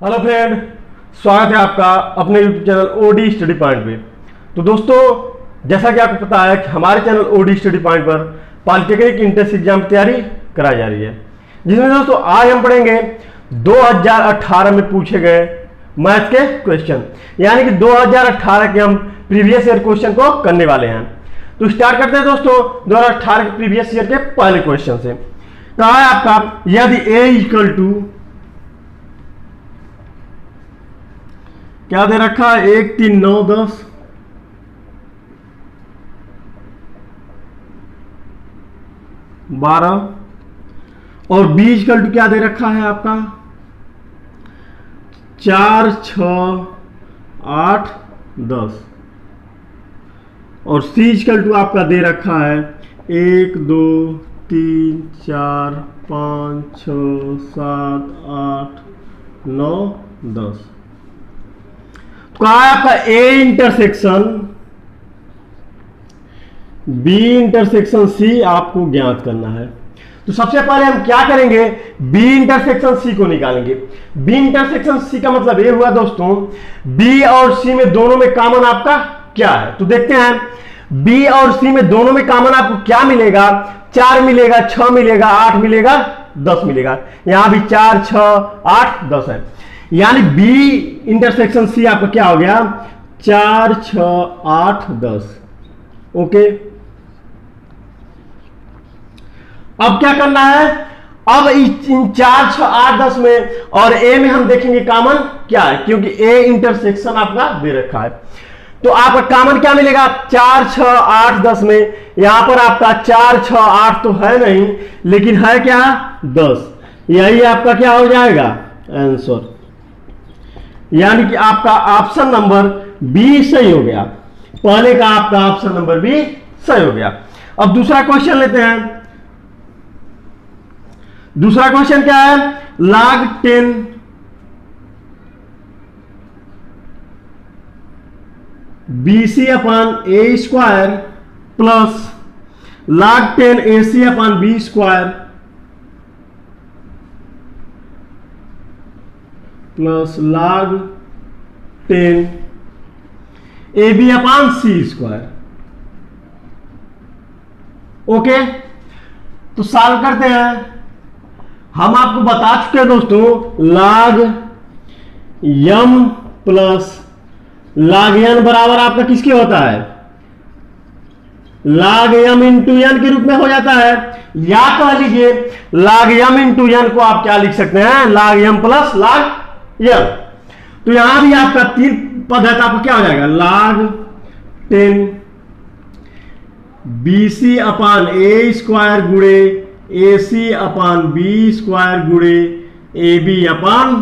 Hello friend, स्वागत है आपका अपने YouTube channel OD study point पे। तो दोस्तों, जैसा कि आपको पता है कि हमारे चैनल ओडी स्टडी पॉइंट पर पॉलिटेक्निक इंट्रेंस एग्जाम की तैयारी कराई जा रही है, जिसमें दोस्तों आज हम पढ़ेंगे 2018 में पूछे गए मैथ के क्वेश्चन, यानी कि 2018 के हम प्रीवियस ईयर क्वेश्चन को करने वाले हैं। तो स्टार्ट करते हैं दोस्तों 2018 के प्रीवियस ईयर के पहले क्वेश्चन से। कहा है आपका, यदि a इक्वल टू क्या दे रखा है 1 3 9 10 12 और b इक्वल टू क्या दे रखा है आपका 4 6 8 10 और c इक्वल टू आपका दे रखा है 1 2 3 4 5 6 7 8 9 10। कहा है आपका a intersection b intersection c आपको ज्ञात करना है। तो सबसे पहले हम क्या करेंगे, b इंटरसेक्शन c को निकालेंगे। b इंटरसेक्शन c का मतलब ये हुआ दोस्तों, b और c में दोनों में कॉमन आपका क्या है। तो देखते हैं b और c में दोनों में कॉमन आपको क्या मिलेगा। 4 मिलेगा, 6 मिलेगा, 8 मिलेगा, 10 मिलेगा। यहां भी 4 6 8 10 है, यानी b इंटरसेक्शन c आपका क्या हो गया 4 6 8 10। ओके, अब क्या करना है, अब इन 4 6 8 10 में और a में हम देखेंगे कॉमन क्या है, क्योंकि a इंटरसेक्शन आपका दे रखा है। तो आपका कॉमन क्या मिलेगा 4 6 8 10 में। यहां पर आपका 4 6 8 तो है नहीं, लेकिन है क्या 10। यही आपका क्या हो जाएगा आंसर, यानी कि आपका ऑप्शन नंबर बी सही हो गया। पहले का आपका ऑप्शन नंबर बी सही हो गया। अब दूसरा क्वेश्चन लेते हैं। दूसरा क्वेश्चन क्या है, log 10 BC upon a square plus log 10 AC upon B square plus log 10 AB upon C square. Okay, तो सॉल्व करते हैं। हम आपको बता चुके हैं दोस्तों, log m plus log n बराबर आपका किसके होता है, log m इंटू n के रूप में हो जाता है। या कह लीजिए log m इंटू n को आप क्या लिख सकते हैं, log m plus log m। तो यहां भी आपका 3 पद है, तो आपका क्या हो जाएगा log 10 BC upon a square गुणे AC अपान B स्क्वायर गुणे AB अपान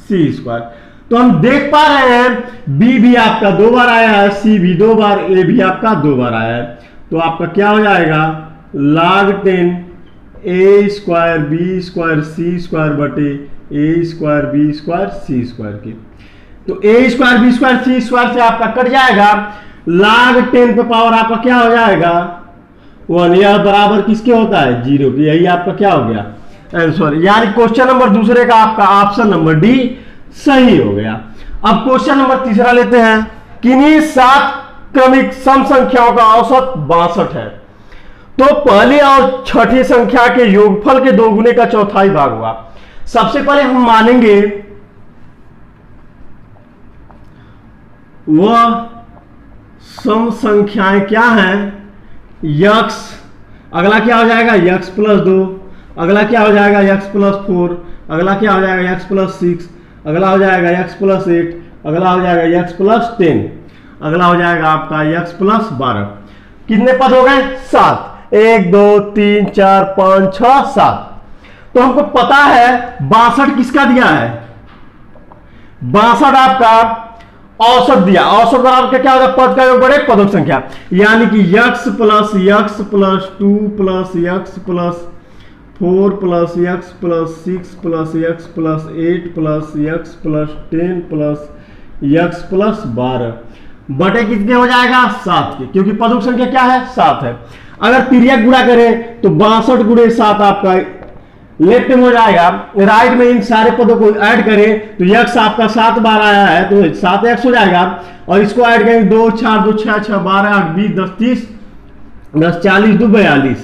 C स्क्वायर। तो हम देख पा रहे हैं B भी आपका 2 बार आया है, C भी 2 बार, A भी आपका 2 बार आया है। तो आपका क्या हो जाएगा log 10 A square B square C square बटे A square B square C square की। तो A square B square C square से आपका कट जाएगा, log 10 पे पावर आपका क्या हो जाएगा 1। यह बराबर किसके होता है 0 की। यही आपका क्या हो गया आंसर, यानी क्वेश्चन नंबर दूसरे का आपका ऑप्शन नंबर डी सही हो गया। अब क्वेश्चन नंबर तीसरा लेते हैं। किन्हीं 7 क्रमिक सम संख्याओं का औसत 62 है, तो पहली और छठी संख्या के योगफल के 2 गुने का चौथाई भाग हुआ। सबसे पहले हम मानेंगे वह सम संख्याएं क्या हैं, x, अगला क्या हो जाएगा x प्लस 2, अगला क्या हो जाएगा x प्लस 4, अगला क्या हो जाएगा x प्लस 6, अगला हो जाएगा x प्लस 8, अगला हो जाएगा x प्लस 10, अगला हो जाएगा आपका x प्लस 12। कितने पद हो गए 7, 1 2 3 4 5 6 7। तो हमको पता है 62 किसका दिया है, 62 आपका औसत दिया। औसत बराबर क्या होगा पद का योग बड़े पदों की संख्या, यानी कि x plus 2 plus x plus 4 plus x plus 6 plus x plus 8 plus x plus 10 plus x plus 12 बटे कितने हो जाएगा 7 के, क्योंकि पदों की संख्या क्या है 7 है। अगर तिर्यक गुणा करें तो 62 गुणे 7 आपका लेफ्ट में हो जाएगा, राइट में इन सारे पदों को ऐड करें तो x आपका 7 बार आया है तो 7x हो जाएगा, और इसको ऐड करेंगे 2 4 2 6 6 12 8 20 10 30 10 40 2 42।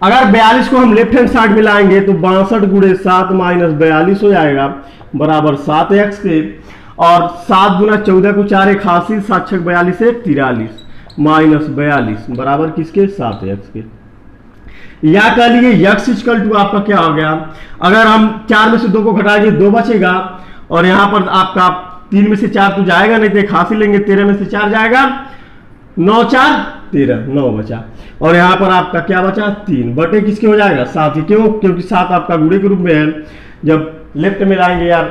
अगर 42 को हम लेफ्ट हैंड साइड में लाएंगे तो 62 गुणे 7 माइनस 42 हो जाएगा बराबर 7x के, और 7 गुना 14 को 4 एक हासिल 7 6 42 1 43 माइनस 42 बराबर किसके 7x के। या कह लिए x इक्वल टू आपका क्या हो गया, अगर हम 4 में से 2 को घटाएंगे 2 बचेगा, और यहां पर आपका 3 में से 4 तो जाएगा नहीं तो एक हासिल लेंगे 13 में से 4 जाएगा 9 4 13 9 बचा, और यहां पर आपका क्या बचा 3 बटे किसके हो जाएगा 7 ही, क्यों क्योंकि 7 आपका गुणे के रूप में है, जब लेफ्ट में लाएंगे या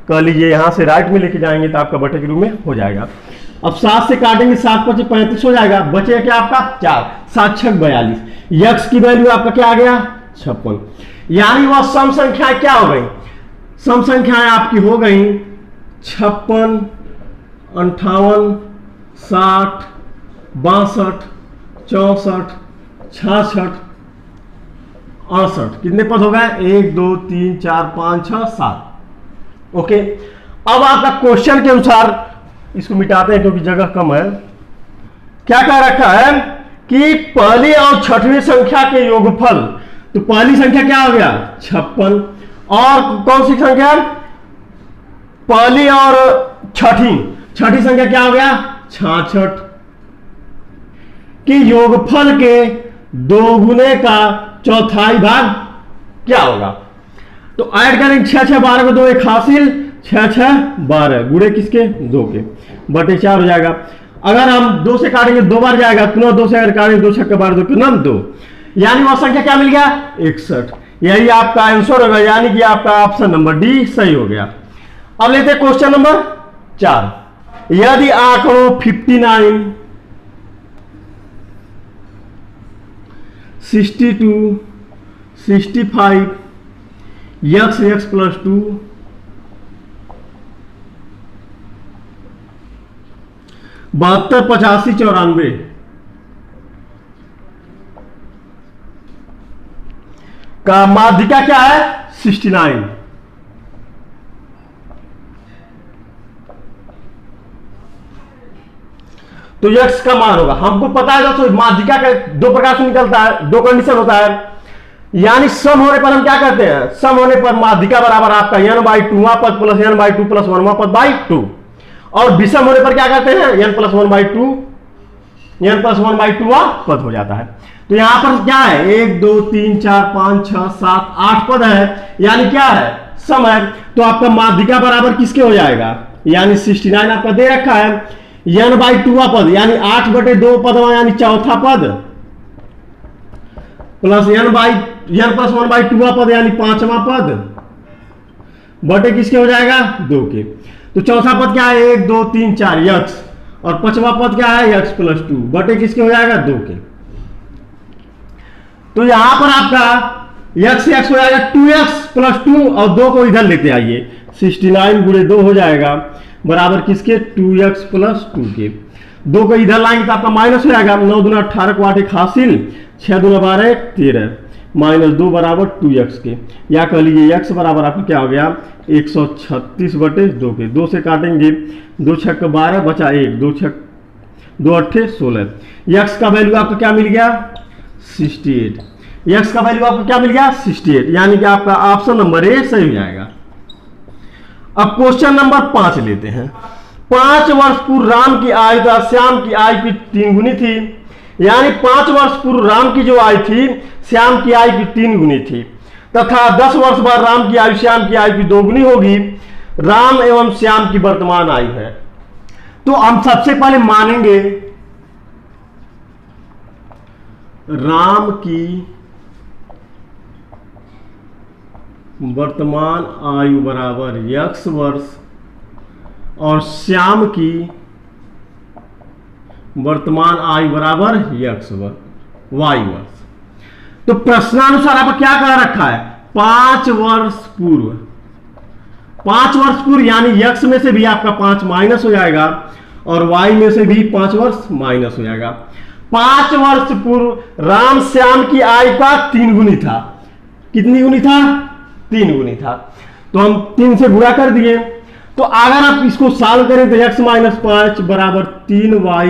कह लीजिए यहां से राइट में लेके जाएंगे तो आपका बटे के रूप में हो जाएगा। अब 7 से काटेंगे 7 5 35 हो जाएगा, बचेगा क्या आपका 4 7 6 42, यक्स की वैल्यू आपका क्या आ गया 56, यानी वह सम संख्याएं क्या हो गई, सम संख्याएं आपकी हो गई 56 58 60 62 64 66 68, कितने पद हो गए 1 2 3 4 5 6 7। ओके, अब आपका क्वेश्चन के अनुसार इसको मिटाते हैं क्योंकि जगह कम है। क्या कह रखा है कि पहली और छठवीं संख्या के योगफल, तो पहली संख्या क्या हो गया 56, और कौन सी संख्या पहली और छठी संख्या क्या हो गया 66 कि योगफल के दोगुने का चौथाई भाग क्या होगा, तो ऐड करेंगे 6 6 12 को 2 एक हासिल 6 6 12 गुणे किसके 2 के बटे 4 हो जाएगा। अगर हम 2 से काटेंगे 2 बार जाएगा, पुनः 2 से अगर काटेंगे 2 6 12 2 कितना 2, यानी वह संख्या क्या मिल गया 61, यही आपका आंसर होगा, यानी कि आपका ऑप्शन नंबर डी सही हो गया। अब लेते हैं क्वेश्चन नंबर 4, यदि आंकड़ों 59 62 65 x प्लस 2 72 85 94 का माध्यिका क्या है 69, तो x का मान होगा, हमको पता है दोस्तों माध्यिका का 2 प्रकार से निकलता है, 2 कंडीशन होता है, यानी सम होने पर हम क्या करते हैं, सम होने पर माध्यिका बराबर आपका n/2वां पद प्लस n/2 प्लस 1वां पद बाई 2, और विषम होने पर क्या करते हैं n प्लस 1/2 n प्लस 1/2वां पद हो जाता है। तो यहां पर क्या है 1 2 3 4 5 6 7 8 पद है, यानी क्या है सम है, तो आपका माध्यिका बराबर किसके हो जाएगा, यानी 69 आपका दे रखा है, n/2वां पद यानी 8 बटे 2 पद यानी चौथा पद प्लस n प्लस 1/2वां पद यानी 5वां पद बटे किसके हो जाएगा 2 के, तो चौथा पद क्या है 1 2 3 4 x, और 5वां पद क्या है x प्लस 2 बटे किसके हो जाएगा 2 के। तो यहां पर आपका x हो जाएगा 2x प्लस 2, और 2 को इधर लेते आइए 69 गुणे 2 हो जाएगा बराबर किसके 2x प्लस 2 के, 2 को इधर लाएंगे तो आपका माइनस हो जाएगा 9 दूना 18 को 8 एक हासिल 6 दूना 12 13 माइनस 2 बराबर 2x के, या कह लीजिए x बराबर आपका क्या हो गया 136 बटे 2 के, 2 से काटेंगे 2 6 12 बचा 1 2 6 2 8 16, x का वैल्यू आपको क्या मिल गया 68, x का वैल्यू आपको क्या मिल गया 68, यानी कि आपका ऑप्शन नंबर ए सही हो जाएगा। अब क्वेश्चन नंबर 5 लेते हैं। 5 वर्ष पूर्व राम की आयु तथा श्याम की आयु की 3 गुनी थी, यानी 5 वर्ष पूर्व राम की जो आयु थी श्याम की आयु की 3 गुनी थी, तथा 10 वर्ष बाद राम की आयु श्याम की आयु की 2 गुनी होगी, राम एवं श्याम की वर्तमान आयु है। तो हम सबसे पहले मानेंगे राम की वर्तमान आयु बराबर x वर्ष और श्याम की वर्तमान आयु बराबर x वर्ष y वर्ष। तो प्रश्नानुसार आपको क्या कह रखा है 5 वर्ष पूर्व, 5 वर्ष पूर्व यानी x में से भी आपका 5 माइनस हो जाएगा और y में से भी 5 वर्ष माइनस हो जाएगा। 5 वर्ष पूर्व राम श्याम की आयु का 3 गुनी था, कितनी गुनी था, 3 गुनी था, तो हम 3 से गुणा कर दिए। तो अगर आप इसको सॉल्व करें तो x माइनस 5 बराबर 3y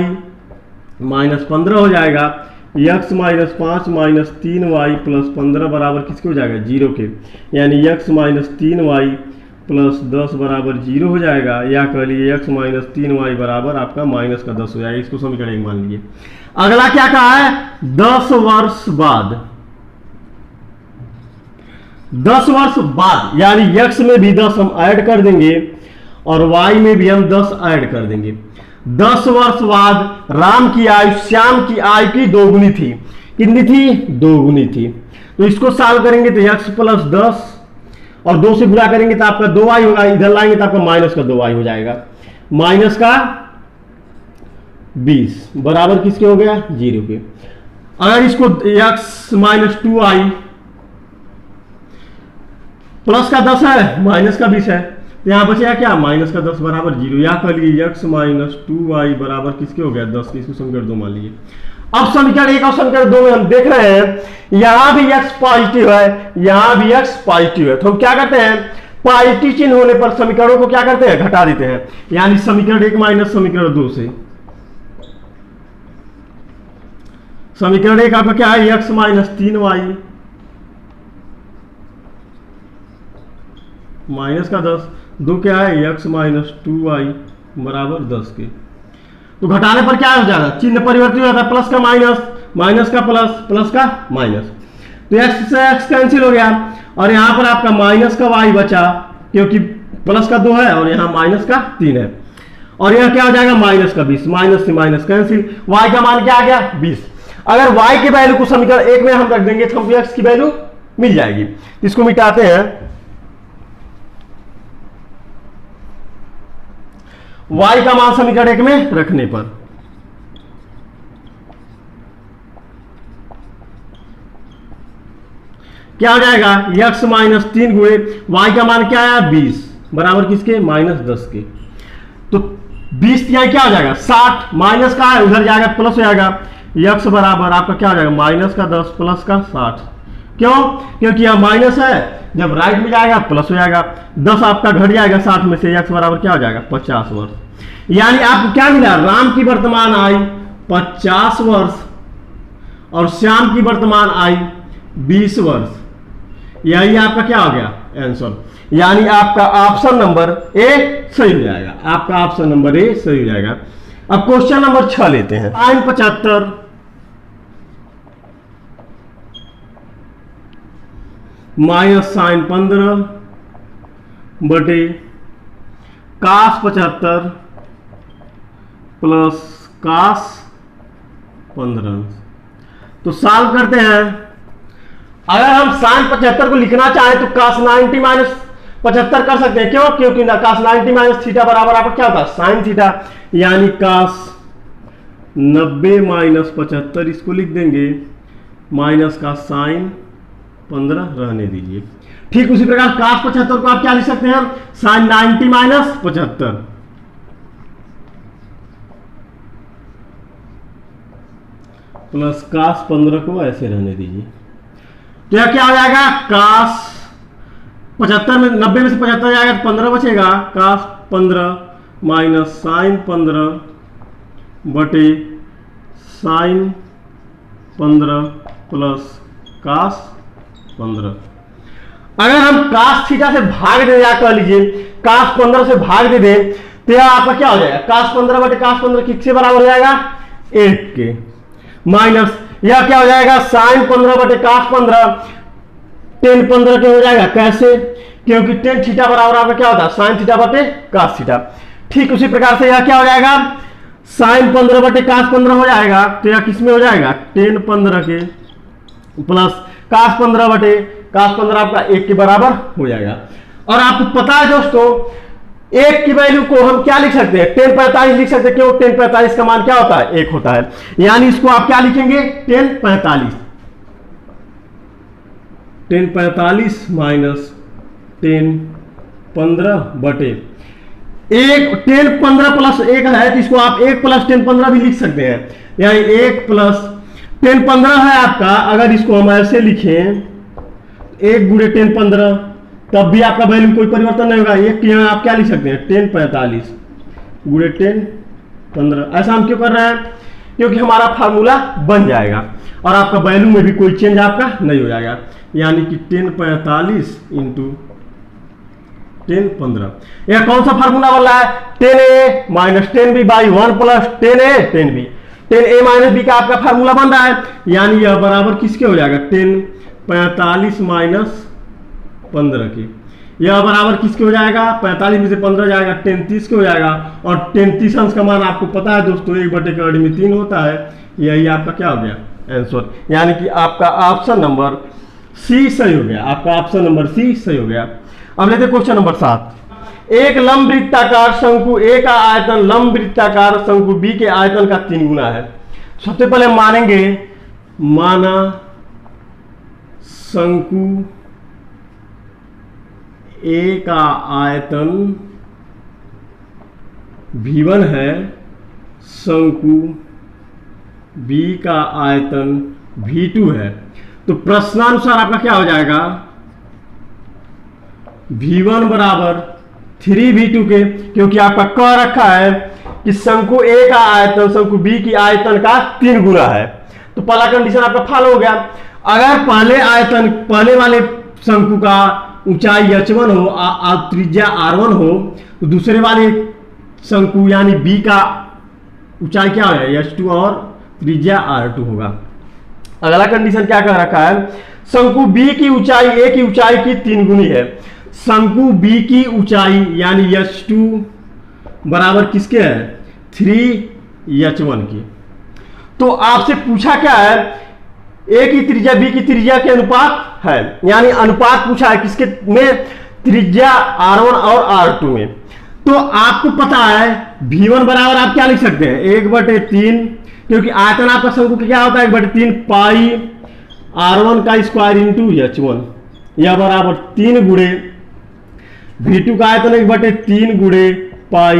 माइनस 15 हो जाएगा। x minus 5 minus 3y plus 15 बराबर किसके हो जाएगा, 0 के, यानी x माइनस 3y प्लस 10 बराबर 0 हो जाएगा, या कह लीजिए x माइनस 3y बराबर आपका माइनस का 10 हो जाएगा। इसको समीकरण 1 मान लीजिए। अगला क्या कहा है, 10 वर्ष बाद, 10 वर्ष बाद, यानी x में भी 10 हम ऐड कर देंगे और y में भी हम 10 ऐड कर देंगे। 10 वर्ष बाद राम की आयु श्याम की आयु की 2 गुनी थी। कितनी थी, 2 गुनी थी। तो इसको सॉल्व करेंगे तो x प्लस 10 और 2 से गुणा करेंगे तो आपका 2y होगा, इधर लाएंगे तो आपका माइनस का 2y हो जाएगा, माइनस का 20 बराबर किसके हो गया, 0 के। अगर इसको x माइनस 2y प्लस का 10 है माइनस का 20 है, तो यहां बचेगा क्या, माइनस का 10 बराबर 0, या कर लीजिए x माइनस 2y बराबर किसके हो गया, 10 के। इसको समीकरण 2 मान लीजिए। अब समीकरण 1 और समीकरण 2 में हम देख रहे हैं यहां भी x पॉजिटिव है, यहां भी x पॉजिटिव है, तो हम क्या करते हैं, पॉजिटिव चिन्ह होने पर समीकरणों को क्या करते हैं, घटा देते हैं, यानी समीकरण 1 माइनस समीकरण 2 से। समीकरण 1 आपका क्या है, x माइनस 3y माइनस का 10, 2 क्या है, x माइनस 2y बराबर 10 के। तो घटाने पर क्या हो जाएगा, चिन्ह परिवर्तित हो जाता है, प्लस का माइनस, माइनस का प्लस, प्लस का माइनस, तो x से x कैंसिल हो गया और यहां पर आपका माइनस का y बचा, क्योंकि प्लस का 2 है और यहां माइनस का 3 है, और यह क्या हो जाएगा, माइनस का 20, माइनस से माइनस कैंसिल, y का मान क्या आ गया, 20। अगर y की वैल्यू को समीकरण 1 में हम रख देंगे तो हमको x की वैल्यू मिल जाएगी। इसको मिटाते हैं, y का मान समीकरण 1 में रखने पर क्या हो जाएगा, x माइनस 3 गुणे y का मान क्या है, 20 बराबर किसके, माइनस 10 के। तो 20 यहाँ क्या हो जाएगा, 60, माइनस का है उधर जाएगा प्लस हो जाएगा, x बराबर आपका क्या हो जाएगा, माइनस का 10 प्लस का 60। क्यों, क्योंकि यह माइनस है, जब राइट में जाएगा प्लस हो जाएगा, 10 आपका घट जाएगा 60 में से, x बराबर क्या हो जाएगा, 50 वर्ष। यानी आपको क्या मिला, राम की वर्तमान आयु 50 वर्ष और श्याम की वर्तमान आयु 20 वर्ष। यही आपका क्या हो गया आंसर, यानी आपका ऑप्शन नंबर ए सही हो जाएगा, आपका ऑप्शन नंबर ए सही हो जाएगा। अब क्वेश्चन नंबर 6 लेते हैं। साइन 75 माइनस साइन 15 बटे कास 75 प्लस कास 15। तो सॉल्व करते हैं। अगर हम साइन 75 को लिखना चाहें तो कास 90 माइनस 75 कर सकते हैं। क्यों, क्योंकि ना कास 90 माइनस थीटा बराबर आपका क्या होता है, साइन थीटा, यानी कास 90 माइनस 75 इसको लिख देंगे, माइनस का साइन 15 रहने दीजिए। ठीक उसी प्रकार कास 75 को आप क्या लिख सकते हैं, साइन 90 माइनस 75 प्लस कास 15 को ऐसे रहने दीजिए। तो यह क्या हो जाएगा, कास 75 में 90 में से 75 जाएगा तो 15 बचेगा, कास 15 माइनस साइन 15 बटे साइन 15 प्लस कास 15। अगर हम कास थीटा से भाग दे, या कह लीजिए कास 15 से भाग दे दें तो यह आपका क्या हो जाएगा, कास 15 बटे कास 15 किससे बराबर हो जाएगा, 1 के, माइनस यह क्या हो जाएगा, साइन 15 बटे कास 15 टेन 15 के हो जाएगा। कैसे, क्योंकि टेन थीटा बराबर आपका क्या होता है, साइन थीटा बटे कास थीटा। ठीक उसी प्रकार से यह क्या हो जाएगा, साइन 15 बटे कास 15 हो जाएगा, तो यह किस में हो जाएगा, टेन 15 के प्लस कास 15 बटे कास 15 आपका 1 के बराबर हो जाएगा। और आपको पता है दोस्तों, 1 की वैल्यू को हम क्या लिख सकते हैं, टेन 45 लिख सकते हैं। क्यों, टेन 45 का मान क्या होता है, 1 होता है, यानी इसको आप क्या लिखेंगे, टेन 45 माइनस टेन 15 बटे 1, टेन 15 प्लस 1 है तो इसको आप 1 प्लस टेन 15 भी लिख सकते हैं, यानी 1 प्लस टेन 15 है आपका। अगर इसको हम ऐसे लिखें 1 गुणे 10 15, तब भी आपका वैल्यू में कोई परिवर्तन नहीं होगा। एक यहाँ आप क्या लिख सकते हैं 10 45 गुणे 10 15। ऐसा हम क्यों कर रहे हैं? क्योंकि हमारा फार्मूला बन जाएगा और आपका वैल्यू में भी कोई चेंज आपका नहीं हो जाएगा। यानी कि 10 45 इंटू 10 15। यह कौन सा फार्मूला बन रहा है? 10a minus 10b by 1 plus 10a 10b। 10a minus b का आपका फार्मूला बन रहा है, यानी यह बराबर किसके हो जाएगा? 10 45 माइनस 15 के। यह बराबर किसके हो जाएगा? 45 में से 15 जाएगा 10 30 के हो जाएगा। और 10 30 अंश का मान आपको पता है दोस्तों 1/3 में 3 होता है। यही आपका क्या हो गया? आंसर। यानी कि आपका ऑप्शन नंबर सी सही हो गया। आपका ऑप्शन नंबर सी सही हो गया। अब लेते क्वेश्चन नंबर 7। एक लंब वृत्ताकार शंकु ए का आयतन लंब वृत्ताकार शंकु बी के आयतन का 3 गुना है। सबसे पहले मानेंगे, माना शंकु ए का आयतन V1 है, शंकु बी का आयतन V2 है। तो प्रश्नानुसार आपका क्या हो जाएगा? V1 बराबर 3V2 के, क्योंकि आपका कह रखा है कि शंकु ए का आयतन शंकु बी की आयतन का 3 गुना है। तो पहला कंडीशन आपका फॉलो हो गया। अगर पहले वाले शंकु का ऊंचाई h1 हो, त्रिज्या r1 हो, तो दूसरे वाले शंकु यानी बी का ऊंचाई क्या हो जाएगा? h2 और त्रिज्या r2 होगा। अगला कंडीशन क्या कह रखा है? शंकु बी की ऊंचाई ए की ऊंचाई की 3 गुनी है। शंकु बी की ऊंचाई यानी h2 बराबर किसके है? 3h1 की। तो आपसे पूछा क्या है? ए की त्रिज्या बी की त्रिज्या के अनुपात है, यानी अनुपात पूछा है किसके में? त्रिज्या r1 और r2 में। तो आपको पता है V1 बराबर आप क्या लिख सकते हैं? 1/3, क्योंकि आयतन आपका शंकु क्या होता है? 1/3 पाई r1 का स्क्वायर इंटू h1। यह बराबर 3 गुणे V2 का आयतन 1/3 गुणे पाई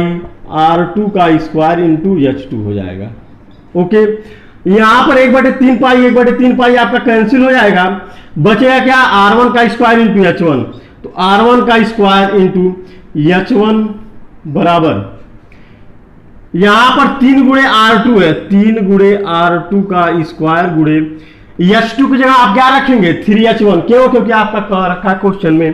r2 का स्क्वायर इंटू h2 हो जाएगा। ओके, यहां पर 1/3 पाई आपका कैंसिल हो जाएगा। बचेगा क्या? r1 का स्क्वायर इंटू h1। तो r1 का स्क्वायर इंटू h1 बराबर यहां पर 3 गुणे r2 है, 3 गुणे r2 का स्क्वायर गुणे h2 की जगह आप क्या रखेंगे? 3h1। क्यों? क्योंकि आपका कह रखा है क्वेश्चन में।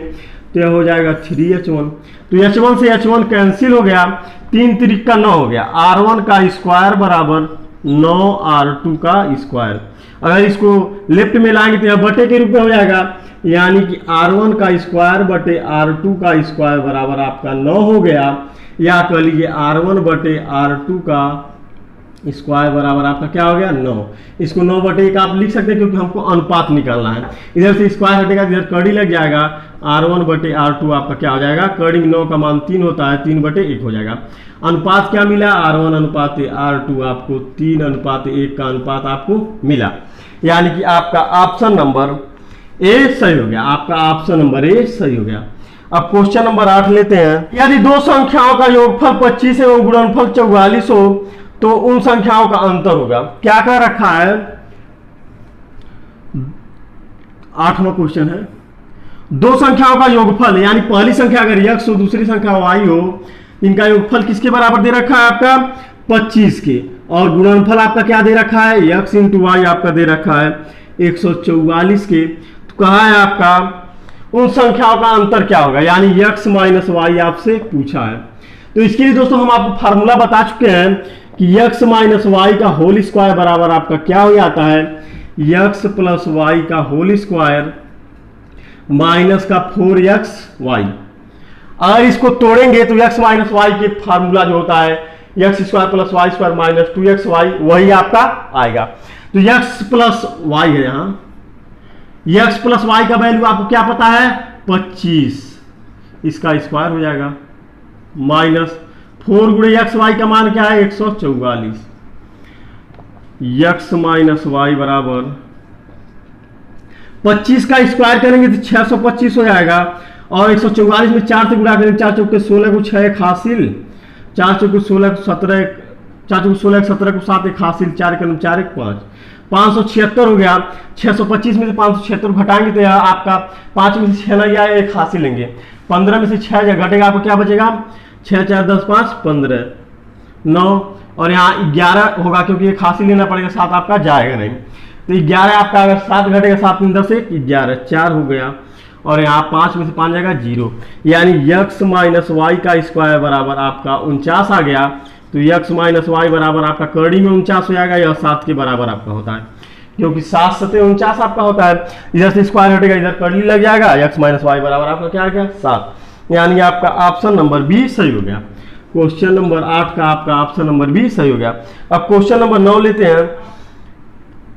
तो यह हो जाएगा 3h1। तो h1 से h1 कैंसिल हो गया, 3 3 का 9 हो गया। r1 का स्क्वायर बराबर 9 r2 का स्क्वायर। अगर इसको लेफ्ट में लाएंगे तो यह बटे के रूप में हो जाएगा, यानी कि r1 का स्क्वायर बटे r2 का स्क्वायर बराबर आपका 9 हो गया। या कह लीजिए r1 बटे r2 का स्क्वायर बराबर आपका क्या हो गया? 9। इसको 9/1 आप लिख सकते हैं, क्योंकि हमको अनुपात निकालना है। इधर से स्क्वायर हटेगा, इधर कड़ी लग जाएगा। r1 बटे r2 आपका क्या हो जाएगा? कड़ी 9 का मान 3 होता है, 3/1 हो जाएगा। अनुपात क्या मिला? r1 अनुपात r2 आपको 3:1 का अनुपात आपको मिला। यानी कि आपका ऑप्शन नंबर ए सही हो गया। आपका ऑप्शन नंबर ए सही हो गया। अब क्वेश्चन नंबर 8 लेते हैं। यदि दो संख्याओं का योगफल 25 एवं गुणनफल 44 हो तो उन संख्याओं का अंतर होगा। क्या कह रखा है? 8वां क्वेश्चन है। दो संख्याओं का योगफल, यानी पहली संख्या अगर x हो दूसरी संख्या y हो, इनका योगफल किसके बराबर दे रखा है? आपका 25 के। और गुणनफल आपका क्या दे रखा है? x इंटू वाई आपका दे रखा है 144 के। तो कहा है आपका उन संख्याओं का अंतर क्या होगा, यानी x माइनस वाई आपसे पूछा है। तो इसके लिए दोस्तों हम आपको फार्मूला बता चुके हैं कि x माइनस वाई का होल स्क्वायर बराबर आपका क्या हो जाता है? x प्लस वाई का होल स्क्वायर माइनस का 4xy। अगर इसको तोड़ेंगे तो x माइनस वाई के फार्मूला जो होता है x square plus y square minus 2xy, वही आपका आएगा। तो x प्लस वाई है, यहाँ x प्लस वाई का वैल्यू आपको क्या पता है? 25, इसका स्क्वायर हो जाएगा माइनस 4 गुणे एक्स वाई का मान क्या है? 144। x माइनस वाई बराबर 25 का स्क्वायर करेंगे तो 625 हो जाएगा। और 144 में 4 से गुणा करेंगे, 4 चौके 16 को 6 एक हासिल, 4 चौके 16 को 17, 4 चौके 16 17 को 7 एक हासिल, 4 के 4 एक 5। 576 हो गया। 625 में से 576 घटाएंगे तो यह आपका 5 में से 6 नहीं आया, 1 हाथ से लेंगे। 15 में से 6 घटेगा, आपको क्या बचेगा? 6 4 10 5 15 9 और यहाँ 11 होगा क्योंकि 1 हाथ से लेना पड़ेगा, 7 आपका जाएगा नहीं। तो 11 आपका अगर 7 घटेगा, 7 में 10 1 11 4 हो गया और यहाँ 5 में से 5 जाएगा 0, यानी x माइनस वाई का स्क्वायर बराबर आपका 49 आ गया। तो x माइनस वाई बराबर आपका करड़ी में 49 हो जाएगा, यह 7 के बराबर आपका होता है क्योंकि 7 7 49 आपका होता है। इधर से स्क्वायर हटेगा, इधर करड़ी लग जाएगा, x माइनस वाई बराबर आपका क्या आ गया? 7, यानी आपका ऑप्शन नंबर बी सही हो गया। क्वेश्चन नंबर 8 का आपका ऑप्शन नंबर बी सही हो गया। अब क्वेश्चन नंबर 9 लेते हैं।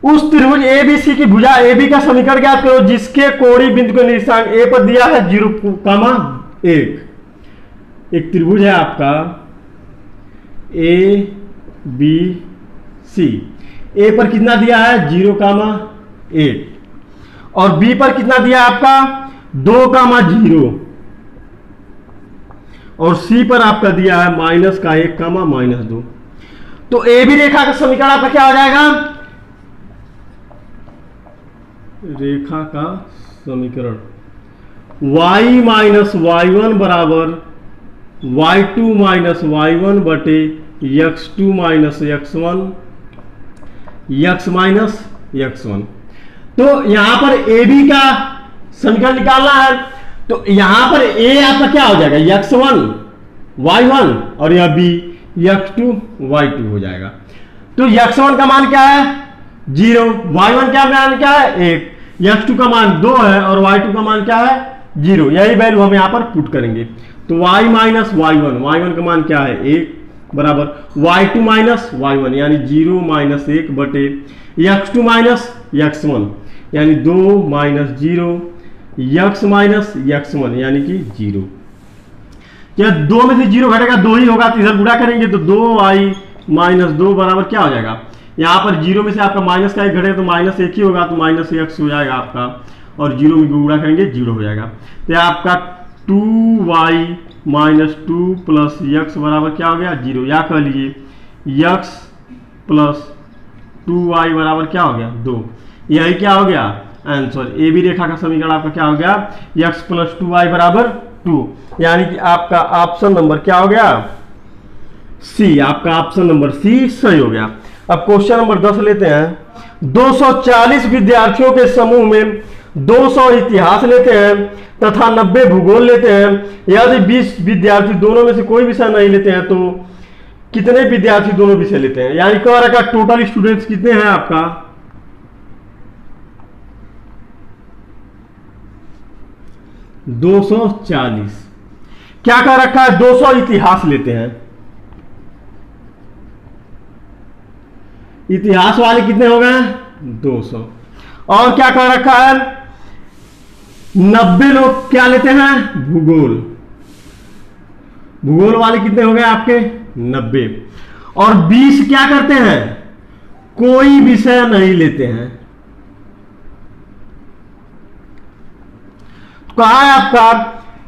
उस त्रिभुज ABC की भुजा AB का समीकरण ज्ञात करो जिसके कोणीय बिंदु का निर्देशांक A पर दिया है 0,1। एक त्रिभुज है आपका ABC, A पर कितना दिया है? 0,8 और B पर कितना दिया है आपका? 2,0 और C पर आपका दिया है -1,-2। तो AB रेखा का समीकरण आपका क्या हो जाएगा? रेखा का समीकरण y माइनस y1 बराबर y2 माइनस y1 बटे x2 minus x1 x minus x1। तो यहां पर AB का समीकरण निकालना है, तो यहां पर A आपका क्या हो जाएगा? x1 y1 और यह B x2 y2 हो जाएगा। तो x1 का मान क्या है? 0, y1 का मान क्या है? 1, x2 का मान 2 है और y2 का मान क्या है? 0। यही वैल्यू हम यहाँ पर पुट करेंगे। तो y माइनस y1 का मान क्या है? 1 बराबर y2 माइनस y1 यानी 0 माइनस 1 बटे x2 माइनस x1 यानी 2 माइनस 0 x माइनस x1 यानी कि 0। क्या 2 में से 0 घटेगा? 2 ही होगा, तो इधर गुणा करेंगे तो 2y माइनस 2 बराबर क्या हो जाएगा? यहाँ पर 0 में से आपका माइनस का 1 घटेगा तो माइनस 1 ही होगा, तो माइनस x हो जाएगा आपका और 0 में गुणा करेंगे 0 हो जाएगा। तो आपका 2y माइनस 2 प्लस x बराबर क्या हो गया? 0। या कह लीजिए x प्लस 2y बराबर क्या हो गया? 2। यही क्या हो गया? आंसर। ए बी रेखा का समीकरण आपका क्या हो गया? x प्लस 2y बराबर 2, यानी कि आपका ऑप्शन नंबर क्या हो गया? सी। आपका ऑप्शन नंबर सी सही हो गया। अब क्वेश्चन नंबर 10 लेते हैं। 240 विद्यार्थियों के समूह में 200 इतिहास लेते हैं तथा 90 भूगोल लेते हैं। यदि 20 विद्यार्थी दोनों में से कोई विषय नहीं लेते हैं तो कितने विद्यार्थी दोनों विषय लेते हैं? यानी कह रखा टोटल स्टूडेंट्स कितने हैं आपका? 240। क्या कह रखा है? 200 इतिहास लेते हैं। इतिहास वाले कितने हो गए? 200। और क्या कह रखा है? 90 लोग क्या लेते हैं? भूगोल। भूगोल वाले कितने हो गए आपके? 90। और 20 क्या करते हैं? कोई विषय नहीं लेते हैं। कहा है आपका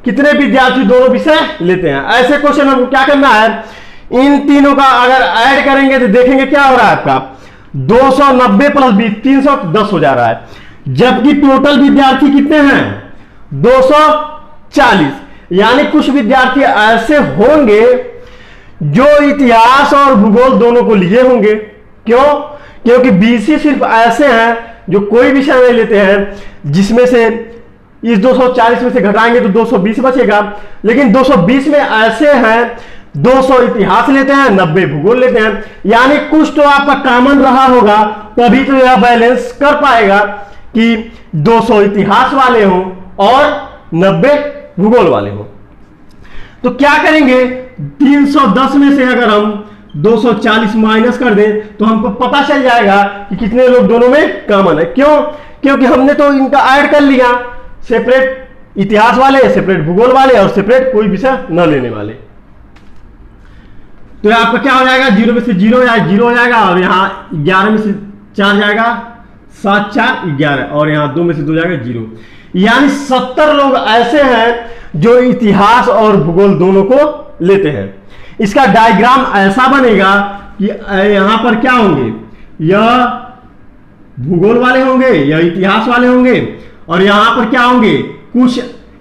कितने विद्यार्थी दोनों विषय लेते हैं? ऐसे क्वेश्चन हमको क्या करना है? इन तीनों का अगर ऐड करेंगे तो देखेंगे क्या हो रहा है आपका? 290 प्लस 20 310 हो जा रहा है, जबकि टोटल विद्यार्थी कितने हैं? 240। यानी कुछ विद्यार्थी ऐसे होंगे जो इतिहास और भूगोल दोनों को लिए होंगे। क्यों? क्योंकि 20 ही सिर्फ ऐसे हैं जो कोई विषय नहीं लेते हैं, जिसमें से इस 240 में से घटाएंगे तो 220 बचेगा। लेकिन 220 में ऐसे हैं 200 इतिहास लेते हैं, 90 भूगोल लेते हैं। यानी कुछ तो आपका कॉमन रहा होगा, तभी तो यह बैलेंस कर पाएगा कि 200 इतिहास वाले हो और 90 भूगोल वाले हो। तो क्या करेंगे? 310 में से अगर हम 240 माइनस कर दें तो हमको पता चल जाएगा कि कितने लोग दोनों में कॉमन है। क्यों? क्योंकि हमने तो इनका ऐड कर लिया, सेपरेट इतिहास वाले, सेपरेट भूगोल वाले और सेपरेट कोई विषय न लेने वाले। तो आपका क्या हो जाएगा? 0 में से 0 हो जाएगा और यहां 11 में से 4 जाएगा, 7 4 11 और यहां 2 में से 2 जाएगा 0। यानी 70 लोग ऐसे हैं जो इतिहास और भूगोल दोनों को लेते हैं। इसका डायग्राम ऐसा बनेगा कि यहां पर क्या होंगे? यह भूगोल वाले होंगे या इतिहास वाले होंगे, और यहां पर क्या होंगे, कुछ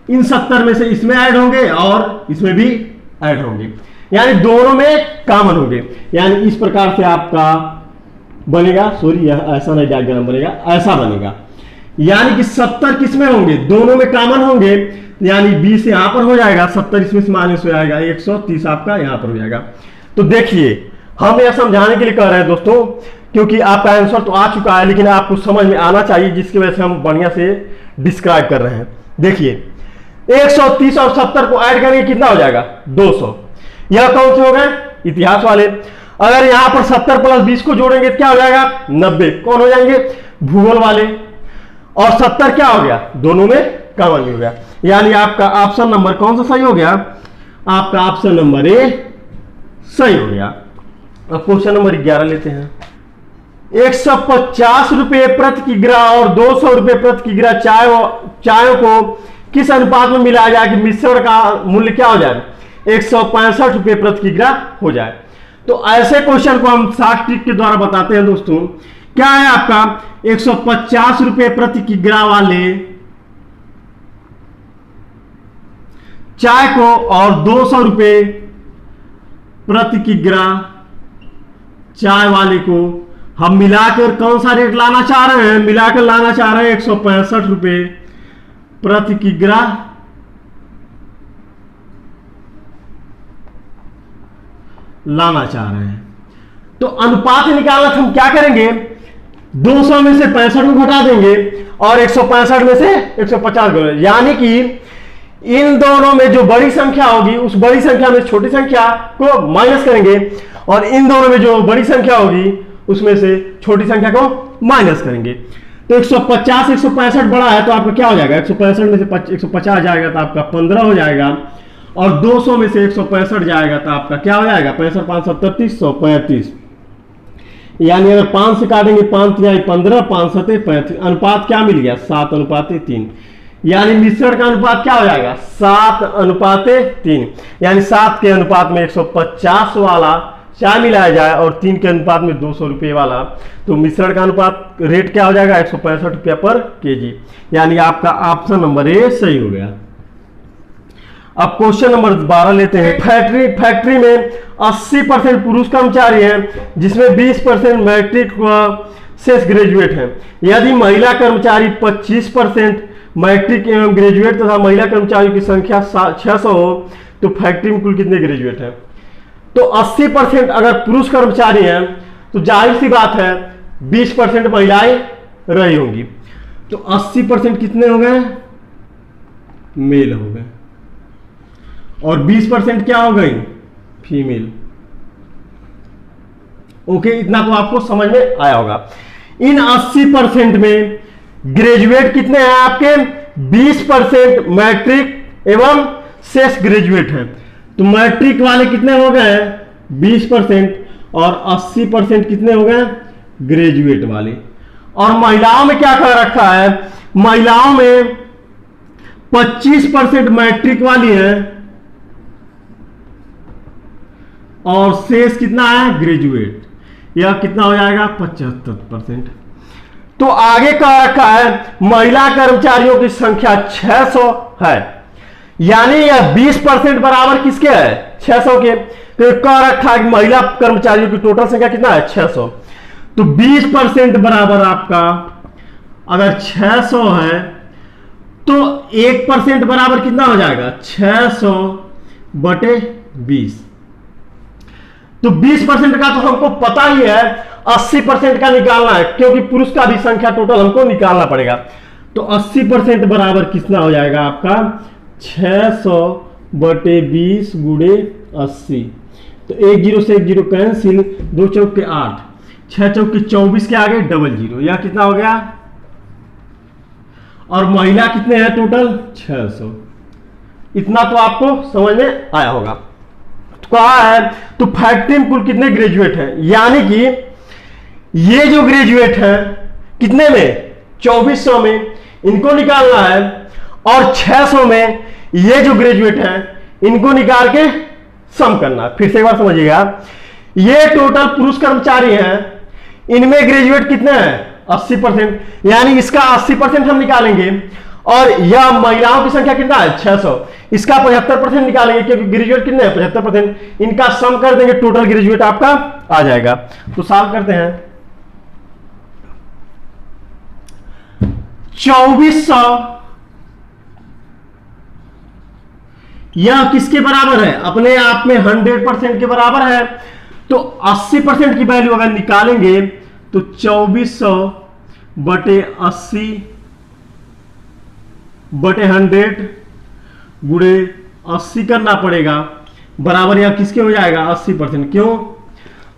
इन 70 में से इसमें ऐड होंगे और इसमें भी ऐड होंगे, यानी दोनों में कॉमन होंगे। यानी इस प्रकार से आपका बनेगा, सॉरी ऐसा नहीं डायग्राम बनेगा, ऐसा बनेगा। यानी कि 70 किसमें होंगे, दोनों में कॉमन होंगे, यानी 20 यहां पर हो जाएगा, 70 इसमें से माइनस हो जाएगा, 130 आपका यहां पर हो जाएगा। तो देखिए हम यह समझाने के लिए कह रहे हैं दोस्तों, क्योंकि आपका आंसर तो आ चुका है, लेकिन आपको समझ में आना चाहिए, जिसकी वजह से हम बढ़िया से डिस्क्राइब कर रहे हैं। देखिए 130 और 70 को ऐड करेंगे कितना हो जाएगा, 200। यह कौन से हो गए, इतिहास वाले। अगर यहां पर 70 प्लस 20 को जोड़ेंगे तो क्या हो जाएगा, 90। कौन हो जाएंगे, भूगोल वाले। और 70 क्या हो गया, दोनों में कॉमन हो गया। यानी आपका ऑप्शन नंबर कौन सा सही हो गया, आपका ऑप्शन नंबर ए सही हो गया। अब क्वेश्चन नंबर 11 लेते हैं। 150 रुपए प्रति किग्रा और 200 रुपए प्रति किग्रा चायों को किस अनुपात में मिलाया जाए कि मिश्रण का मूल्य क्या हो जाए, 165 रुपए प्रति किग्रा हो जाए। तो ऐसे क्वेश्चन को हम 60 ट्रिक के द्वारा बताते हैं दोस्तों। क्या है आपका, 150 रुपए प्रति किग्रा वाले चाय को और 200 रुपए प्रति किग्रा चाय वाले को हम मिलाकर कौन सा रेट लाना चाह रहे हैं, मिलाकर लाना चाह रहे हैं 165 रुपए प्रति किग्रा लाना चाह रहे हैं। तो अनुपात निकालना हम क्या करेंगे, 200 में से 65 को घटा देंगे और 165 में से 150 को, यानी कि इन दोनों में जो बड़ी संख्या होगी उस बड़ी संख्या में छोटी संख्या को माइनस करेंगे, और इन दोनों में जो बड़ी संख्या होगी उसमें से छोटी संख्या को माइनस करेंगे। तो 150 165 बड़ा है तो आपका क्या हो जाएगा, 165 में से 150 जाएगा तो आपका 15 हो जाएगा, और 200 में से 165 जाएगा तो आपका क्या हो जाएगा, 65 5 70 30 135। यानी अगर 5 से काटेंगे 5 3 15 5 7 35, अनुपात क्या मिल गया, 7:3। यानी मिश्रण का अनुपात क्या हो जाएगा, 7:3। यानी 7 के अनुपात में 150 वाला चाय मिलाया जाए और 3 के अनुपात में 200 रुपये वाला, तो मिश्रण का अनुपात रेट क्या हो जाएगा, 165 रुपया पर केजी। यानी आपका ऑप्शन नंबर ए सही हो गया। अब क्वेश्चन नंबर 12 लेते हैं। फैक्ट्री में 80% पुरुष कर्मचारी हैं, जिसमें 20% मैट्रिक से ग्रेजुएट हैं। यदि महिला कर्मचारी 25% मैट्रिक एवं ग्रेजुएट तथा महिला कर्मचारियों की संख्या 600 हो, तो फैक्ट्री में कुल कितने ग्रेजुएट हैं। तो 80% अगर पुरुष कर्मचारी हैं तो जाहिर सी बात है 20% महिलाएं रही होंगी, तो 80% कितने हो गए, मेल हो गए, और 20% क्या हो गई, फीमेल। ओके, इतना तो आपको समझ में आया होगा। इन 80% में ग्रेजुएट कितने हैं आपके, 20% मैट्रिक एवं शेष ग्रेजुएट हैं। तो मैट्रिक वाले कितने हो गए, 20%, और 80% कितने हो गए, ग्रेजुएट वाले। और महिलाओं में क्या कर रखा है, महिलाओं में 25% मैट्रिक वाली है और शेष कितना है, ग्रेजुएट। यह कितना हो जाएगा, 75%। तो आगे कह रखा है महिला कर्मचारियों की संख्या 600 है, यानी यह 20% बराबर किसके है, 600 के। तो कह रखा है कि महिला कर्मचारियों की टोटल संख्या कितना है, 600। तो 20% बराबर आपका अगर 600 है तो 1% बराबर कितना हो जाएगा, 600/20। तो 20% का तो हमको पता ही है, 80% का निकालना है, क्योंकि पुरुष का भी संख्या टोटल हमको निकालना पड़ेगा। तो 80% बराबर कितना हो जाएगा आपका, 600/20 × 80। तो 1 0 से 1 0 कैंसिल, 2 चौक के 8, 6 चौक के 24 के आगे 00, यह कितना हो गया। और महिला कितने हैं टोटल, 600। इतना तो आपको समझ में आया होगा। तो कहा है तो फैक्ट्री में कुल कितने ग्रेजुएट हैं, यानी कि ये जो ग्रेजुएट है कितने में, 2400 में, इनको निकालना है, और 600 में ये जो ग्रेजुएट है इनको निकाल के सम करना। फिर से एक बार समझिएगा, ये टोटल पुरुष कर्मचारी हैं, इनमें ग्रेजुएट कितने हैं, 80%, यानी इसका 80% हम निकालेंगे। और यह महिलाओं की संख्या कितना है 600, इसका 75% निकालेंगे क्योंकि ग्रेजुएट कितने हैं 75%, इनका सम कर देंगे, टोटल ग्रेजुएट आपका आ जाएगा। तो सॉल्व करते हैं। 2400 यह किसके बराबर है, अपने आप में 100% के बराबर है। तो 80% की वैल्यू अगर निकालेंगे तो 2400 बटे 80 बटे 100 गुणे 80 करना पड़ेगा, बराबर यह किसके हो जाएगा 80%। क्यों,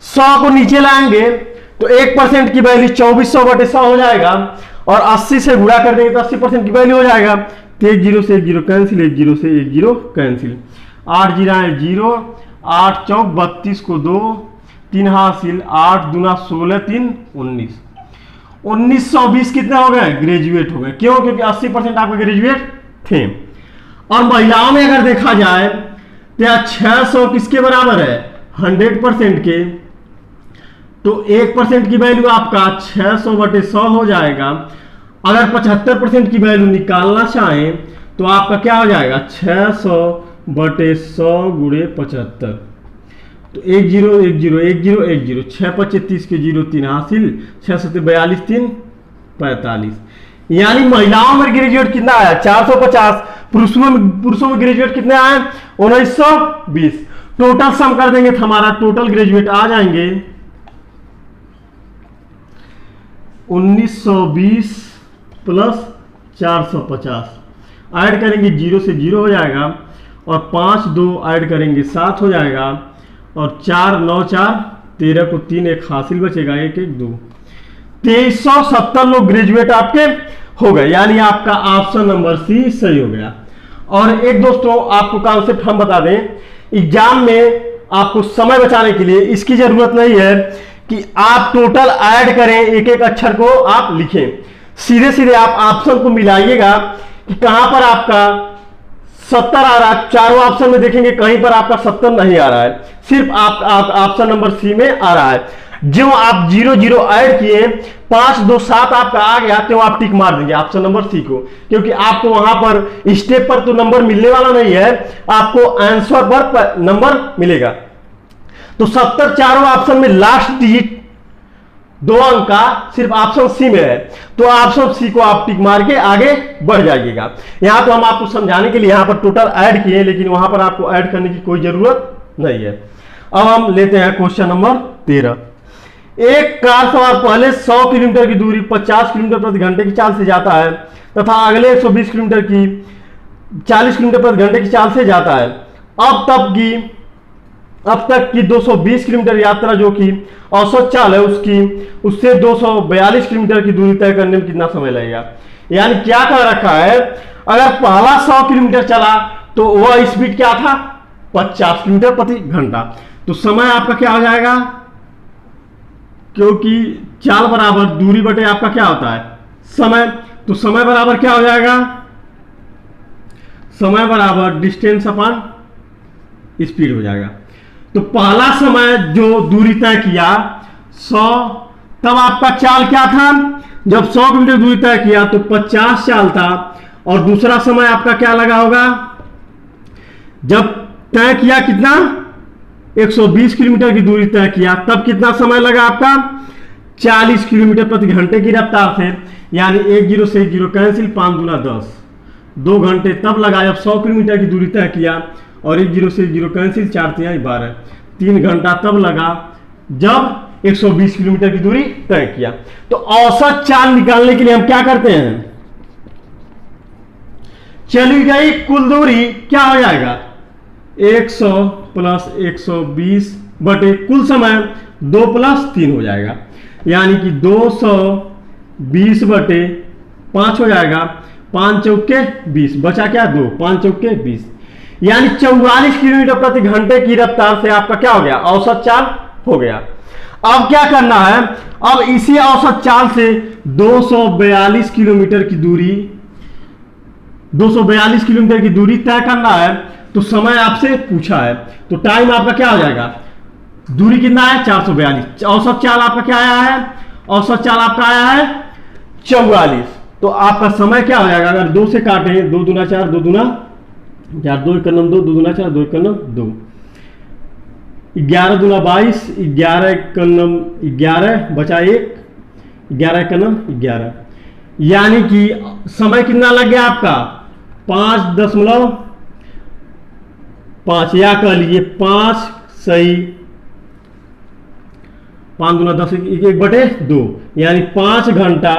100 को नीचे लाएंगे तो 1% की वैल्यू 2400 बटे 100 हो जाएगा, और 80 से गुणा कर देंगे तो 80% की वैल्यू हो जाएगा। तो 1 0 से 1 0 कैंसिल, 1 0 से 1 0 कैंसिल, 8 0 है 0, 8 चौक 32 को 2, 3 हासिल, 8 दूना 16, 3 19, 1920 कितने हो गए ग्रेजुएट हो गए। क्यों, क्योंकि 80% आपके ग्रेजुएट थे। और महिलाओं में अगर देखा जाए तो 600 किसके बराबर है 100% के, तो 1% की वैल्यू आपका 600 बटे 100 हो जाएगा। अगर 75% की वैल्यू निकालना चाहें तो आपका क्या हो जाएगा 600 बटे 100 गुणे 75। तो 1 0 1 0 1 0 1 0, 6 25 30 के 0, 3 हासिल, 6 7 42 3 45, यानी महिलाओं में ग्रेजुएट कितना आया 450, पुरुषों में ग्रेजुएट कितने आए 1920। टोटल सम कर देंगे तो हमारा टोटल ग्रेजुएट आ जाएंगे 1920 प्लस 450, ऐड करेंगे 0 से 0 हो जाएगा, और 5 2 ऐड करेंगे 7 हो जाएगा, और 4 9 4 13 को 3 1 हासिल बचेगा, 1 1 2, 2370 लोग ग्रेजुएट आपके हो गए, यानी आपका ऑप्शन नंबर सी सही हो गया। और एक दोस्तों आपको कॉन्सेप्ट हम बता दें, एग्जाम में आपको समय बचाने के लिए इसकी जरूरत नहीं है कि आप टोटल ऐड करें, एक एक अक्षर को आप लिखें, सीधे सीधे आप ऑप्शन को मिलाइएगा कि कहां पर आपका 70 आ रहा है। चारों ऑप्शन में देखेंगे कहीं पर आपका 70 नहीं आ रहा है, सिर्फ आप ऑप्शन नंबर सी में आ रहा है। जो आप 0 0 ऐड किए 5 2 7 आपका आ गया, तो आप टिक मार देंगे ऑप्शन नंबर सी को, क्योंकि आपको वहां पर स्टेप पर तो नंबर मिलने वाला नहीं है, आपको आंसर पर नंबर मिलेगा। तो 70 चारों ऑप्शन में लास्ट डिजिट 2 अंक का सिर्फ ऑप्शन सी में है, तो ऑप्शन सी को आप टिक मार के आगे बढ़ जाइएगा। यहां तो हम आपको समझाने के लिए यहां पर टोटल ऐड किए, लेकिन वहां पर आपको ऐड करने की कोई जरूरत नहीं है। अब हम लेते हैं क्वेश्चन नंबर 13। एक कार सवार पहले 100 किलोमीटर की दूरी 50 किलोमीटर प्रति घंटे की चाल से जाता है तथा अगले 120 किलोमीटर की 40 किलोमीटर प्रति घंटे की चाल से जाता है। अब तक की 220 किलोमीटर यात्रा जो कि औसत चाल है उससे 242 किलोमीटर की दूरी तय करने में कितना समय लगेगा। यानी क्या कह रखा है, अगर पहला 100 किलोमीटर चला तो वह स्पीड क्या था 50 किलोमीटर प्रति घंटा, तो समय आपका क्या हो जाएगा, क्योंकि चाल बराबर दूरी बटे आपका क्या होता है समय, तो समय बराबर क्या हो जाएगा, समय बराबर डिस्टेंस अपॉन स्पीड हो जाएगा। तो पहला समय जो दूरी तय किया 100, तब आपका चाल क्या था, जब 100 किलोमीटर दूरी तय किया तो 50 चाल था, और दूसरा समय आपका क्या लगा होगा, जब तय किया कितना 120 किलोमीटर की दूरी तय किया तब कितना समय लगा आपका 40 किलोमीटर प्रति घंटे की रफ्तार से, यानी 1 0 से 1 0 कैंसिल, 5 दूना 10, 2 घंटे तब लगा जब 100 किलोमीटर की दूरी तय किया, और 1 0 से 1 0 कैंसिल, 4 3 12, 3 घंटा तब लगा जब 120 किलोमीटर की दूरी तय किया। तो औसत चाल निकालने के लिए हम क्या करते हैं, चली गई कुल दूरी क्या हो जाएगा 100 प्लस 120 बटे कुल समय 2 प्लस 3 हो जाएगा, यानी कि 220 बटे 5 हो जाएगा, 5 चौके 20, बचा क्या 2, 5 चौके 20, यानी 44 किलोमीटर प्रति घंटे की रफ्तार से आपका क्या हो गया औसत चाल हो गया। अब क्या करना है, अब इसी औसत चाल से 242 किलोमीटर की दूरी 242 किलोमीटर की दूरी तय करना है, तो समय आपसे पूछा है, तो टाइम आपका क्या हो जाएगा, दूरी कितना है 442, औसत चाल आपका क्या आया है, औसत चाल आपका आया है 44। तो आपका समय क्या हो जाएगा, अगर 2 से काटे, 2 दूना 4, 2 दूना 4, 2 1 2, 2 दूना 4, 2 1 2, 11 दूना 22, 11 1 11 बचा 1, 11 1 11, यानी कि समय कितना लग गया आपका 5.5, या कह लीजिए 5 सही 5 दूना 10, 1/2, यानी 5 घंटा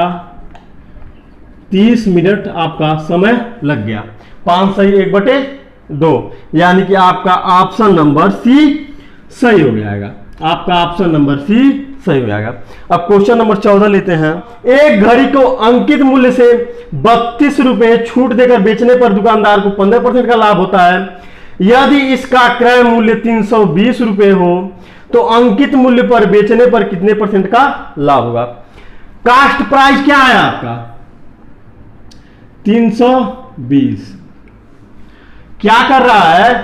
30 मिनट आपका समय लग गया। 5 सही 1/2, यानी कि आपका ऑप्शन नंबर सी सही हो जाएगा। आपका ऑप्शन नंबर सी सही हो जाएगा। अब क्वेश्चन नंबर 14 लेते हैं। एक घड़ी को अंकित मूल्य से 32 रुपए छूट देकर बेचने पर दुकानदार को 15% का लाभ होता है। यदि इसका क्रय मूल्य 320 रुपए हो तो अंकित मूल्य पर बेचने पर कितने % का लाभ होगा। कास्ट प्राइस क्या है आपका 320। क्या कर रहा है,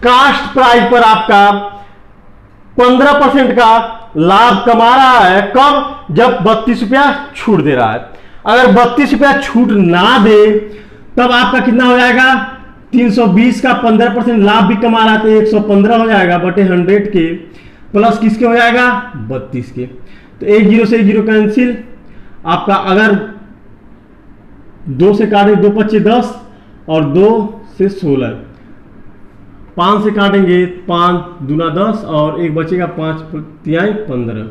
कास्ट प्राइस पर आपका 15% का लाभ कमा रहा है। कब, जब 32 रुपया छूट दे रहा है। अगर 32 रुपया छूट ना दे तब आपका कितना हो जाएगा 320 का 15% लाभ भी कमा रहा है तो 115 हो जाएगा बटे 100 के, प्लस किसके हो जाएगा 32 के। तो 1 0 से 1 0 कैंसिल। आपका अगर 2 से काटे 2 5 10 और 2 से 16, 5 से काटेंगे 5 दूना 10 और 1 बचेगा 5 तिहाई 15,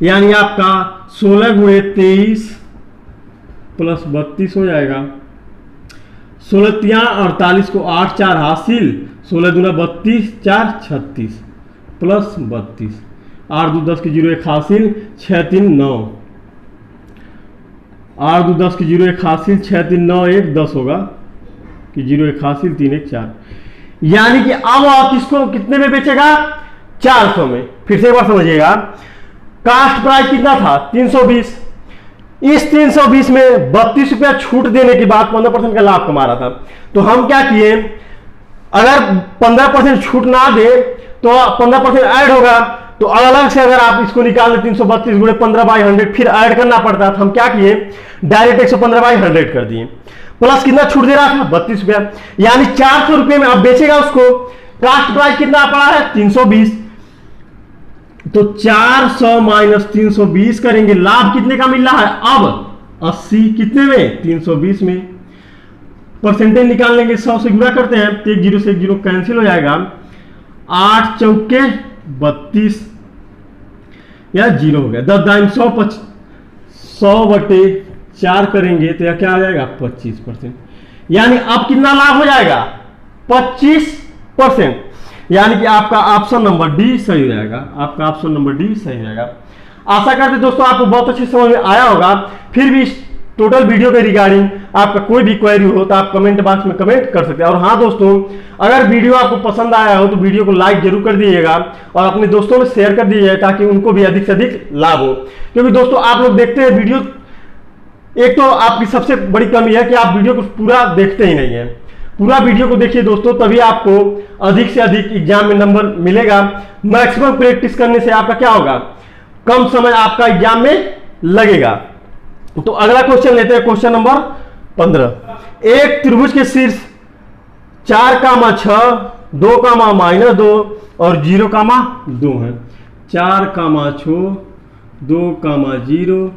यानी आपका 16 गुणे 23 प्लस 32 हो जाएगा। 16 तिया 48 को 8 4 हासिल, 16 दूना 32, 4 36 प्लस 32, 8 2 10 की 0 1 हासिल, 6 3 9, 8 2 10 की 0 1 हासिल, 6 3 9 1 10 होगा कि 0 1 हासिल, 3 1 4, यानी कि अब आप इसको कितने में बेचेगा 400 में। फिर से एक बार समझिएगा, कास्ट प्राइस कितना था 320, इस 320 में 32 रुपया छूट देने के बाद 15% का लाभ कमा रहा था। तो हम क्या किए, अगर 15% छूट ना दे तो 15% ऐड होगा, तो अलग से अगर आप इसको निकाल 332 गुणे 15/100 फिर ऐड करना पड़ता। तो हम क्या किए, डायरेक्ट 115/100 कर दिए। प्लस कितना छूट दे रहा था 32 रुपया, यानी 400 रुपये में अब बेचेगा उसको। कास्ट प्राइस कितना पड़ा है 320, तो 400 माइनस 320 करेंगे, लाभ कितने का मिल रहा है अब 80, कितने में 320 में। परसेंटेज निकाल लेंगे, 100 से गुणा करते हैं, 1 0 से 1 0 कैंसिल हो जाएगा, 8 चौके 32 या 0 हो गया, 10 दाइन 100 बटे 4 करेंगे तो यह क्या हो जाएगा 25%, यानी अब कितना लाभ हो जाएगा 25%, यानी कि आपका ऑप्शन नंबर डी सही हो जाएगा। आपका ऑप्शन नंबर डी सही हो जाएगा। आशा करते दोस्तों आपको बहुत अच्छी समझ में आया होगा। फिर भी इस टोटल वीडियो के रिगार्डिंग आपका कोई भी क्वेरी हो तो आप कमेंट बॉक्स में कमेंट कर सकते हैं। और हाँ दोस्तों, अगर वीडियो आपको पसंद आया हो तो वीडियो को लाइक जरूर कर दीजिएगा और अपने दोस्तों में शेयर कर दीजिएगा ताकि उनको भी अधिक से अधिक लाभ हो। क्योंकि दोस्तों आप लोग देखते हैं वीडियो, एक तो आपकी सबसे बड़ी कमी है कि आप वीडियो को पूरा देखते ही नहीं है। पूरा वीडियो को देखिए दोस्तों, तभी आपको अधिक से अधिक एग्जाम में नंबर मिलेगा। मैक्सिमम प्रैक्टिस करने से आपका क्या होगा, कम समय आपका एग्जाम में लगेगा। तो अगला क्वेश्चन लेते हैं, क्वेश्चन नंबर 15। एक त्रिभुज के शीर्ष 4,6, 2,-2 और 0,2 है। 4,6, 2,0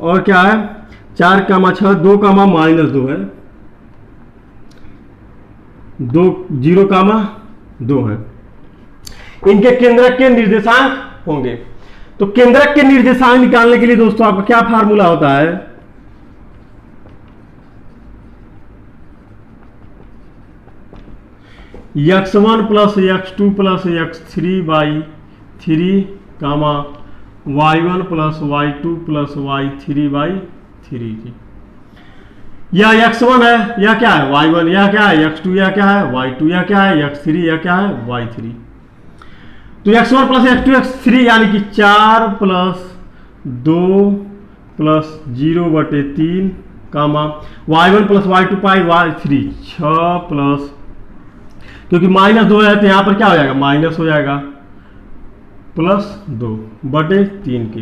और क्या है 4,6, 2,-2 है, 0,2 है। इनके केंद्रक के निर्देशांक होंगे। तो केंद्रक के निर्देशांक निकालने के लिए दोस्तों आपका क्या फार्मूला होता है, x1 plus x2 plus x3/3 y1 plus y2 plus y3/3। यह x1 है, यह क्या है y1, यह क्या है x2, यह क्या है y2, यह क्या है x3, यह क्या है y3। तो x1 प्लस x2 x3 यानी कि 4 plus 2 plus 0/3 y1 plus y2 पाई y3 6 प्लस, क्योंकि -2 है तो यहां पर क्या हो जाएगा माइनस हो जाएगा, +2/3 के,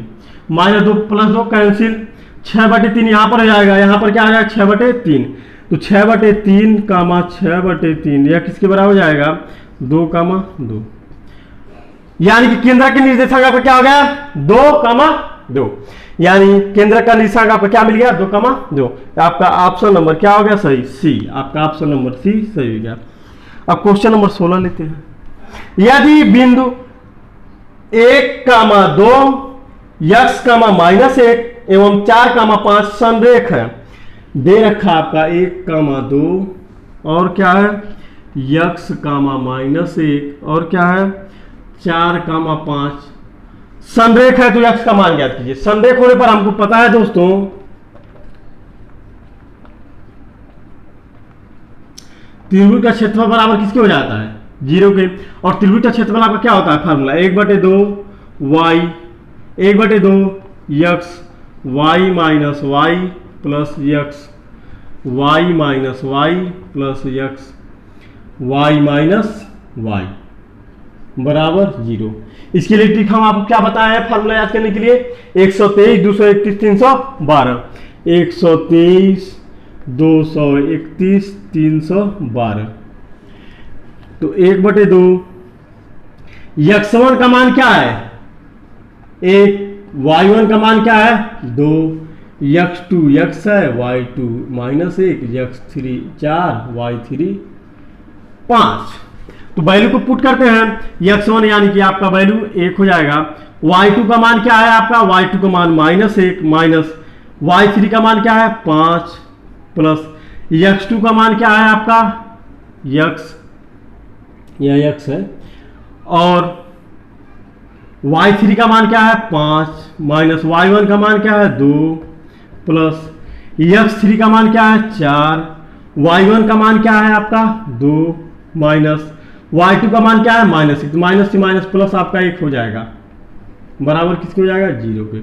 -2 +2 कैंसिल, 6/3 यहाँ पर हो जाएगा, यहाँ पर क्या आ जाएगा 6/3, तो 6/3 कामा 6/3 यह किसके बराबर हो जाएगा 2,2, यानी कि केंद्र के निर्देशांक आपका क्या हो गया 2,2, यानी केंद्र का निर्देशांक आपका क्या मिल गया 2,2, आपका ऑप्शन नंबर क्या हो गया सही, सी, आपका ऑप्शन नंबर सी सही हो गया। अब क्वेश्चन नंबर 16 लेते हैं। यदि बिंदु 1,2 x, -1 एवं 4,5 संरेख है, दे रखा आपका 1,2 और क्या है x, -1 और क्या है 4,5 संरेख है, तो x का मान ज्ञात कीजिए। संरेख होने पर हमको पता है दोस्तों त्रिभुज का क्षेत्रफल बराबर किसके हो जाता है 0 के, और त्रिभुज का क्षेत्रफल आपका क्या होता है formula 1/2 y, 1/2 x, y minus y plus x, y minus y plus x, y minus y बराबर 0। इसके लिए ट्रिक हम आपको क्या बताए हैं फार्मूला याद करने के लिए 123 231 312, 123 231 312, तो 1/2 x1 का मान क्या है 1, y1 का मान क्या है 2, x2 x है, y2 -1, x3 4, y3 5, तो वैल्यू को पुट करते हैं x1 यानी कि आपका वैल्यू 1 हो जाएगा, y2 का मान क्या है आपका y2 का मान -1 माइनस y3 का मान क्या है 5 प्लस x2 का मान क्या है आपका x, यह x है, और y3 का मान क्या है 5 माइनस y1 का मान क्या है 2 प्लस x3 का मान क्या है 4, y1 का मान क्या है आपका 2 माइनस y2 का मान क्या है -1, तो माइनस से माइनस प्लस आपका 1 हो जाएगा, बराबर किसके हो जाएगा 0 के।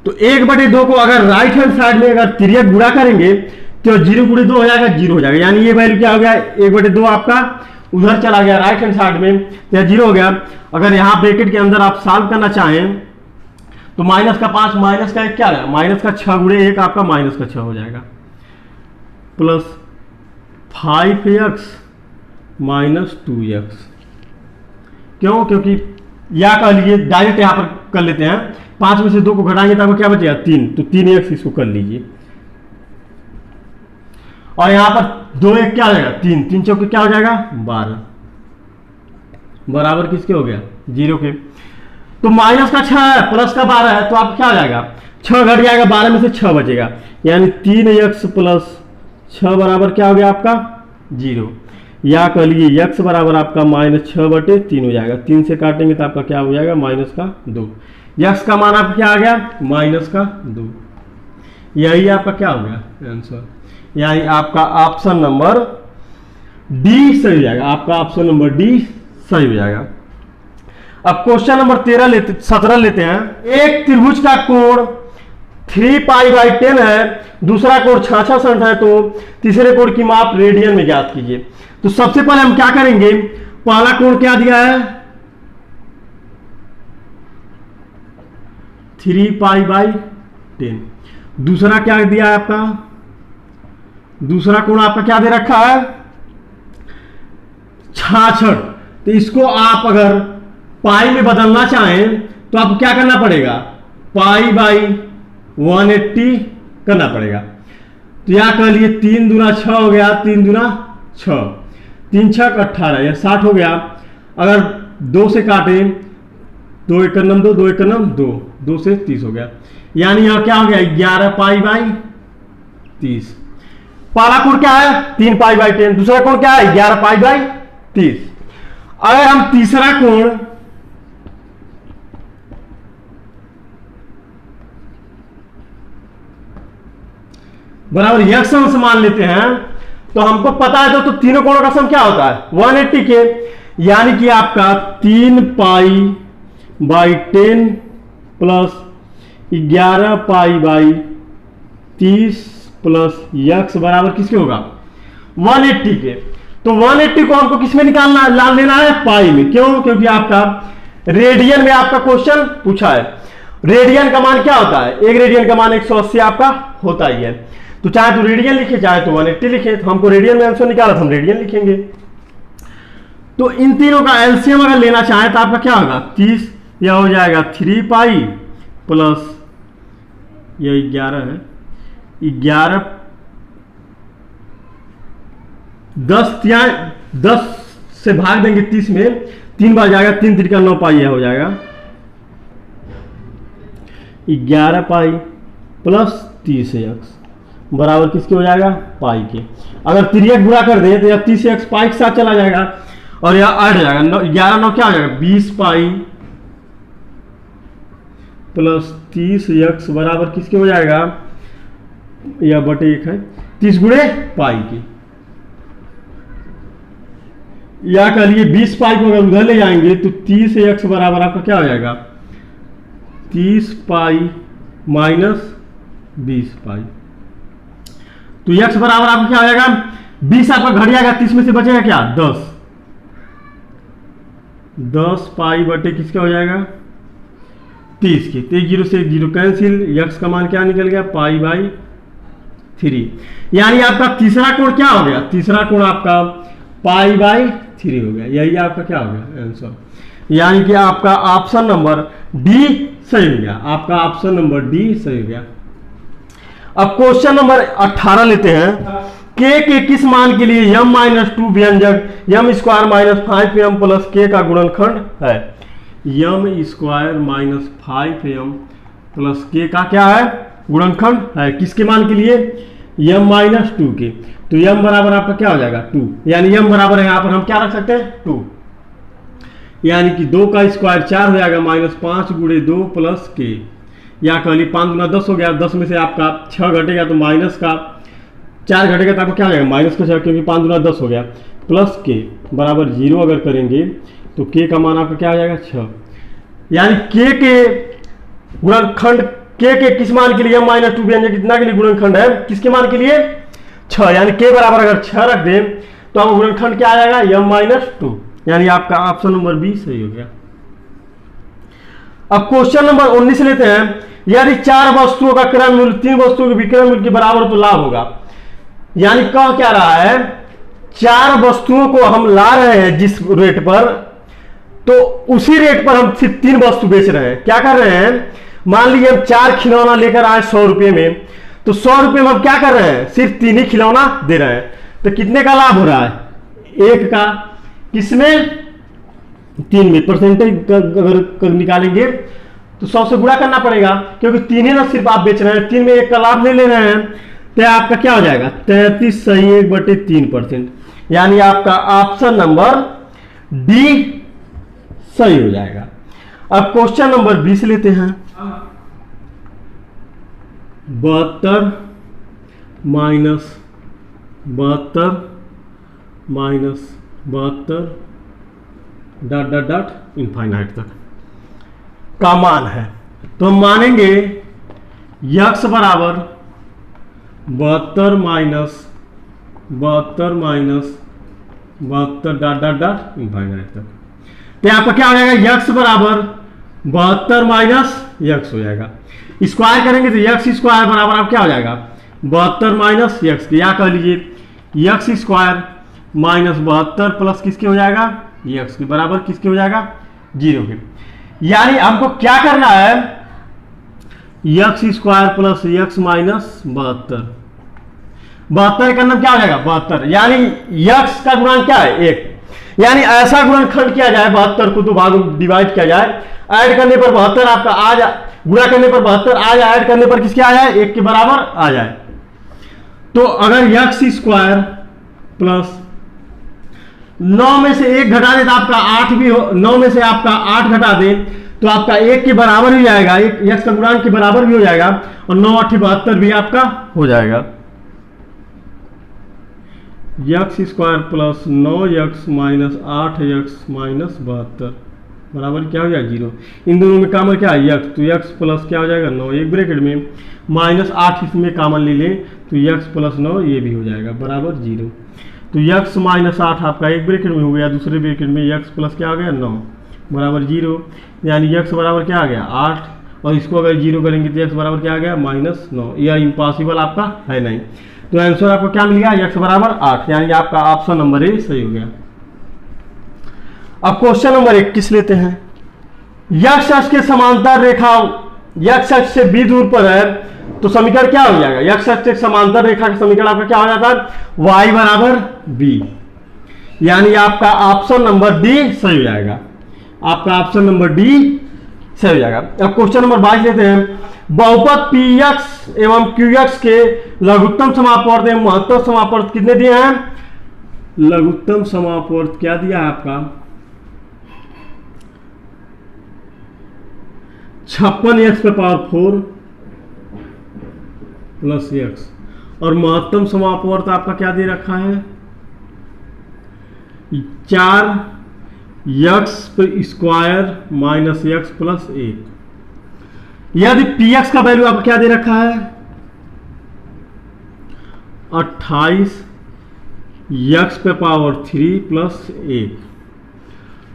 तो 1/2 को अगर राइट हैंड साइड में अगर तिर्यक गुणा करेंगे तो 0 × 2 हो जाएगा 0 हो जाएगा, यानी ये वैल्यू क्या हो गया 1/2 आपका उधर चला गया राइट हैंड साइड में, तो 0 हो गया। अगर यहाँ ब्रैकेट के अंदर आप सॉल्व करना चाहें तो -5 -1 क्या है -6 × 1 आपका -6 हो जाएगा, प्लस 5x -2x, क्यों, क्योंकि या कह लीजिए डायरेक्ट यहाँ पर कर लेते हैं, 5 में से 2 को घटाएंगे तो आपको क्या बचेगा 3, तो 3x इसको कर लीजिए, और यहाँ पर 2 क्या हो जाएगा 3, 3 चौके क्या हो जाएगा 12, बराबर किसके हो गया 0 के। तो -6 है प्लस का 12 है, तो आप क्या हो जाएगा 6 घट जाएगा, 12 में से 6 बचेगा, यानी 3x + 6 बराबर क्या हो गया आपका 0, या कह लीजिए x बराबर आपका -6/3 हो जाएगा, 3 से काटेंगे तो आपका क्या हो जाएगा -2, x का मान आपका क्या आ गया -2, यही आपका क्या हो गया आंसर, यानी आपका ऑप्शन नंबर डी सही हो जाएगा, आपका ऑप्शन नंबर डी सही हो जाएगा। अब क्वेश्चन नंबर 17 लेते हैं। एक त्रिभुज का कोण 3π/10 है, दूसरा कोण 66 है, तो तीसरे कोण की माप रेडियन में ज्ञात कीजिए। तो सबसे पहले हम क्या करेंगे, पहला कोण क्या दिया है 3π/10, दूसरा क्या दिया है आपका, दूसरा कोण आपका क्या दे रखा है 66, तो इसको आप अगर पाई में बदलना चाहें तो आपको क्या करना पड़ेगा π/180 करना पड़ेगा। तो यहां कह लिए 3 दूना 6 हो गया, 3 दूना 6, 3 6 18, यह 60 हो गया। अगर 2 से काटे 2 × 9 2, 2 × 9 2, 2 से 30 हो गया, यानी यहां क्या हो गया 11π/30। पहला कोण क्या है 3π/10, दूसरा कोण क्या है 11π/30। अगर हम तीसरा कोण बराबर x अंश मान लेते हैं, तो हमको पता है तो तीनों कोणों का सम क्या होता है 180 के, यानी कि आपका 3π/10 प्लस 11π/30 प्लस x बराबर किसके होगा 180 के। तो 180 को हमको किसमें निकालना लेना है पाई में, क्यों, क्योंकि आपका रेडियन में आपका क्वेश्चन पूछा है। रेडियन का मान क्या होता है, एक रेडियन का मान 180 आपका होता ही है। तो चाहे तो रेडियन लिखे चाहे तो 180 लिखे, तो हमको रेडियन में आंसर निकाला तो हम रेडियन लिखेंगे। तो इन तीनों का एलसीएम अगर लेना चाहें तो आपका क्या होगा 30, यह हो जाएगा 3 पाई प्लस यह 11 है, 11 10 से भाग देंगे 30 में, 3 बार जाएगा, 3 3 9 पाई, यह हो जाएगा 11 पाई प्लस 30x बराबर किसके हो जाएगा पाई के। अगर 3x गुणा कर दें तो यह 30x पाई के साथ चला जाएगा और यह 8 हो जाएगा, 11 9 क्या हो जाएगा 20 पाई प्लस 30x बराबर किसके हो जाएगा, यह बटे 1 है 30 गुणे पाई के। या कह लिए 20 पाई को अगर उधर ले जाएंगे तो 30x बराबर आपका क्या हो जाएगा 30 पाई माइनस 20 पाई। तो x बराबर आपका क्या हो जाएगा 20 आपका घट जाएगा, 30 में से बचेगा क्या 10 पाई बटे किसका हो जाएगा 30 के। तो 0 से 0 कैंसिल, x का मान क्या निकल गया पाई बाई 3। यानी आपका तीसरा कोण क्या हो गया, तीसरा कोण आपका पाई बाई 3 हो गया। यही आपका क्या हो गया आंसर, यानी कि आपका ऑप्शन नंबर डी सही हो गया, आपका ऑप्शन नंबर डी सही हो गया। अब क्वेश्चन नंबर 18 लेते हैं। के किस मान के लिए m-2 व्यंजक m square minus 5m plus के का गुणनखंड है। m square minus 5m plus के का क्या है गुणनखंड है, किसके मान के लिए m-2 के। तो m बराबर आपका क्या हो जाएगा 2, यानी m बराबर है यहाँ पर हम क्या रख सकते हैं 2, यानी कि 2 का स्क्वायर 4 हो जाएगा माइनस 5 गुणे 2 प्लस के, या कह ली 5 गुना 10 हो गया, 10 में से आपका 6 घटेगा तो माइनस का 4 घटेगा तो आपको क्या हो जाएगा माइनस का 6, क्योंकि 5 गुना 10 हो गया, प्लस के बराबर 0 अगर करेंगे तो के का मान आपका क्या हो जाएगा 6। यानी के गुणनखंड के किस मान के लिए m-2 व्यंजक कितना के लिए गुणनखंड है, किसके मान के लिए 6, यानी के बराबर अगर 6 रख दें तो आपका गुणनखंड क्या आ जाएगा m-2, यानी आपका ऑप्शन नंबर बी सही हो गया। अब क्वेश्चन नंबर 19 लेते हैं। यदि 4 वस्तुओं का क्रय मूल्य 3 वस्तुओं के विक्रय मूल्य के बराबर तो लाभ होगा। यानी कह क्या रहा है 4 वस्तुओं को हम ला रहे हैं जिस रेट पर, तो उसी रेट पर हम सिर्फ 3 वस्तु बेच रहे हैं। क्या कर रहे हैं, मान लीजिए हम 4 खिलौना लेकर आए 100 रुपए में, तो 100 रुपए में हम क्या कर रहे हैं सिर्फ 3 ही खिलौना दे रहे हैं। तो कितने का लाभ हो रहा है 1 का, किसमें 3 में। परसेंटेज अगर निकालेंगे तो 100 से गुणा करना पड़ेगा, क्योंकि 3 ही ना सिर्फ आप बेच रहे हैं, 3 में 1 का लाभ ले रहे हैं, तो आपका क्या हो जाएगा 33 सही 1/3%, यानी आपका ऑप्शन नंबर डी सही हो जाएगा। अब क्वेश्चन नंबर 20 लेते हैं। 72 minus 72 dot dot dot infinite तक का मान है, तो हम मानेंगे x बराबर 72 minus 72 dot dot dot infinite तक। तो आपका क्या हो जाएगा x बराबर 72 माइनस x हो जाएगा, स्क्वायर करेंगे तो x स्क्वायर बराबर आप क्या हो जाएगा 72 माइनस x, या कह लीजिए x स्क्वायर माइनस 72 प्लस किसके हो जाएगा x के बराबर किसके हो जाएगा 0 के। यानी हमको क्या करना है x square plus x minus 72 का नाम क्या हो जाएगा 72, यानी x का गुणन क्या है 1, यानी ऐसा गुणनखंड किया जाए 72 को 2 भागों में डिवाइड किया जाए, ऐड करने पर 72 आपका आ जाए, गुणा करने पर 72 आ जाए, ऐड करने पर किसके आ जाए 1 के बराबर आ जाए। तो अगर x स्क्वायर प्लस 9 में से 1 घटा दे तो आपका 8 भी हो, 9 में से आपका 8 घटा दे तो आपका 1 के बराबर भी जाएगा, एक x का गुणांक के बराबर भी हो जाएगा, और 9 8 72 भी आपका हो जाएगा। x square plus 9x minus 8x minus 72 बराबर क्या हो जाएगा 0। इन दोनों में कॉमन क्या है x, तो x प्लस क्या हो जाएगा 9, एक ब्रैकेट में माइनस 8 इसमें कॉमन ले लें तो x प्लस 9 ये भी हो जाएगा बराबर 0। तो x माइनस 8 आपका एक ब्रैकेट में हो गया, दूसरे ब्रैकेट में x प्लस क्या हो गया 9, बराबर 0, यानी x बराबर क्या आ गया 8, और इसको अगर 0 करेंगे तो x बराबर क्या आ गया -9। यह इम्पॉसिबल आपका है नहीं, तो आंसर आपको क्या मिल गया x बराबर 8, यानी आपका ऑप्शन नंबर ए सही हो गया। अब क्वेश्चन नंबर 21 लेते हैं। x अक्ष के समांतर रेखा x अक्ष से b दूर पर है, तो समीकरण क्या हो जाएगा, x अक्ष के समांतर रेखा का समीकरण आपका क्या हो जाता है y बराबर b, यानी आपका ऑप्शन नंबर डी सही हो जाएगा, आपका ऑप्शन नंबर डी सही हो जाएगा। अब क्वेश्चन नंबर 22 लेते हैं। बहुपद px एवं qx के लघुत्तम समापवर्त एवं महत्तम समापवर्त कितने दिए हैं, लघुत्तम समापवर्त क्या दिया है आपका 56x पे पावर 4 प्लस x, और महत्तम समापवर्त आपका क्या दे रखा है 4x पे स्क्वायर माइनस x प्लस 1। यदि px का वैल्यू आपको क्या दे रखा है 28 x पे पावर 3 प्लस 1,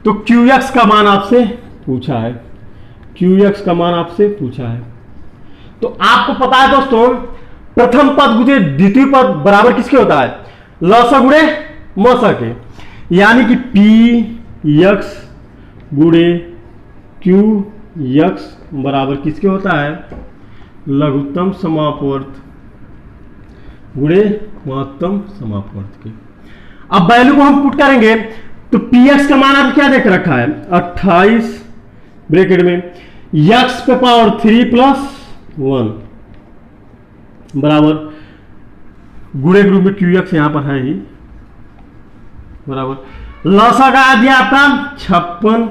तो qx का मान आपसे पूछा है, qx का मान आपसे पूछा है। तो आपको पता है दोस्तों, प्रथम पद गुणे द्वितीय पद बराबर किसके होता है, लसा गुणे मसा के, यानी कि px गुणे qx बराबर किसके होता है, लघुत्तम समापवर्त गुणे महत्तम समापवर्त के। अब वैल्यू को हम पुट करेंगे, तो px का मान आपको क्या देख रखा है 28 ब्रैकेट में x पे पावर 3 प्लस 1 बराबर गुणे ग्रुप में qx यहां पर है ही, बराबर लसा का आ दिया आपका 56,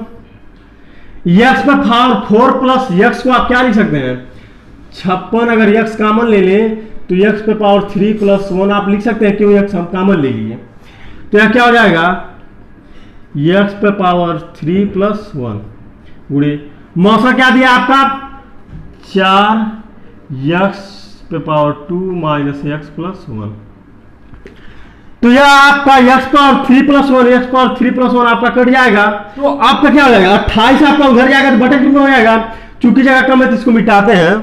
x पे पावर 4 प्लस x को आप क्या लिख सकते हैं 56, अगर x कॉमन ले लें तो x पे पावर 3 प्लस 1 आप लिख सकते हैं, क्यों x हम कॉमन ले लिए, तो यह क्या हो जाएगा x पे पावर 3 प्लस 1 गुणे मौसा क्या दिया आपका 4x पे पावर 2 माइनस x प्लस 1, तो यह आपका x power 3 plus 1 x power 3 plus 1 आपका कट जाएगा, तो आपका क्या हो जाएगा 28 आपका उधर जाएगा तो बटे कितना हो जाएगा, चूंकि जगह कम है तो इसको मिटाते हैं,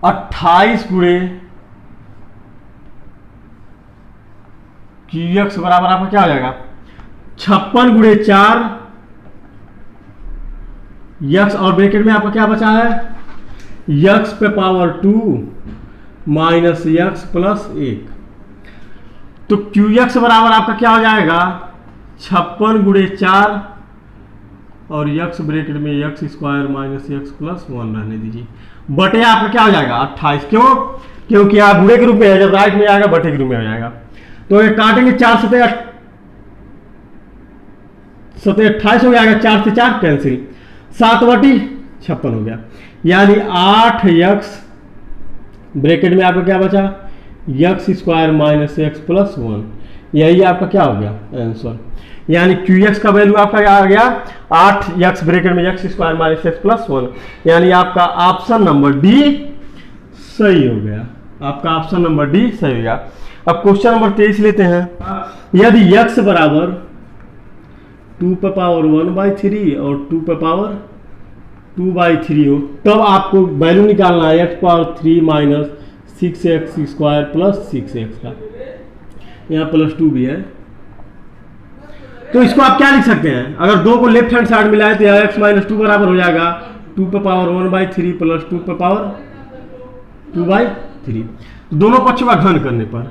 अट्ठाईस गुणे qx बराबर आपका क्या हो जाएगा 56 गुणे 4 x, और ब्रैकेट में आपका क्या बचा है x पे पावर 2 माइनस x प्लस 1, तो qx बराबर आपका क्या हो जाएगा 56 गुणे 4 और x ब्रैकेट में x square minus x plus 1 रहने दीजिए, बटे आपका क्या हो जाएगा 28, क्यों, क्योंकि आप बुरे के रूप में है, जब राइट में आएगा बटे के रूप में हो जाएगा, तो ये काटेंगे 4 सते 28 हो जाएगा, 4 से 4 कैंसिल, 7/56 हो गया, यानी 8x ब्रैकेट में आपका क्या बचा x square minus x plus 1, यही आपका क्या हो गया आंसर, यानी qx का वैल्यू आपका क्या आ गया 8x ब्रैकेट में x square minus x plus 1, यानी आपका ऑप्शन नंबर डी सही हो गया, आपका ऑप्शन नंबर डी सही हो गया। अब क्वेश्चन नंबर 23 लेते हैं। यदि x बराबर 2 पे पावर 1/3 और 2 पे पावर 2/3 हो, तब आपको वैल्यू निकालना है x power 3 minus 6x square plus 6x का, यहाँ प्लस 2 भी है, तो इसको आप क्या लिख सकते हैं, अगर दो को लेफ्ट हैंड साइड मिलाए तो x माइनस 2 बराबर हो जाएगा 2 पे पावर 1/3 प्लस 2 पे पावर 2/3, दोनों पक्षों का घन करने पर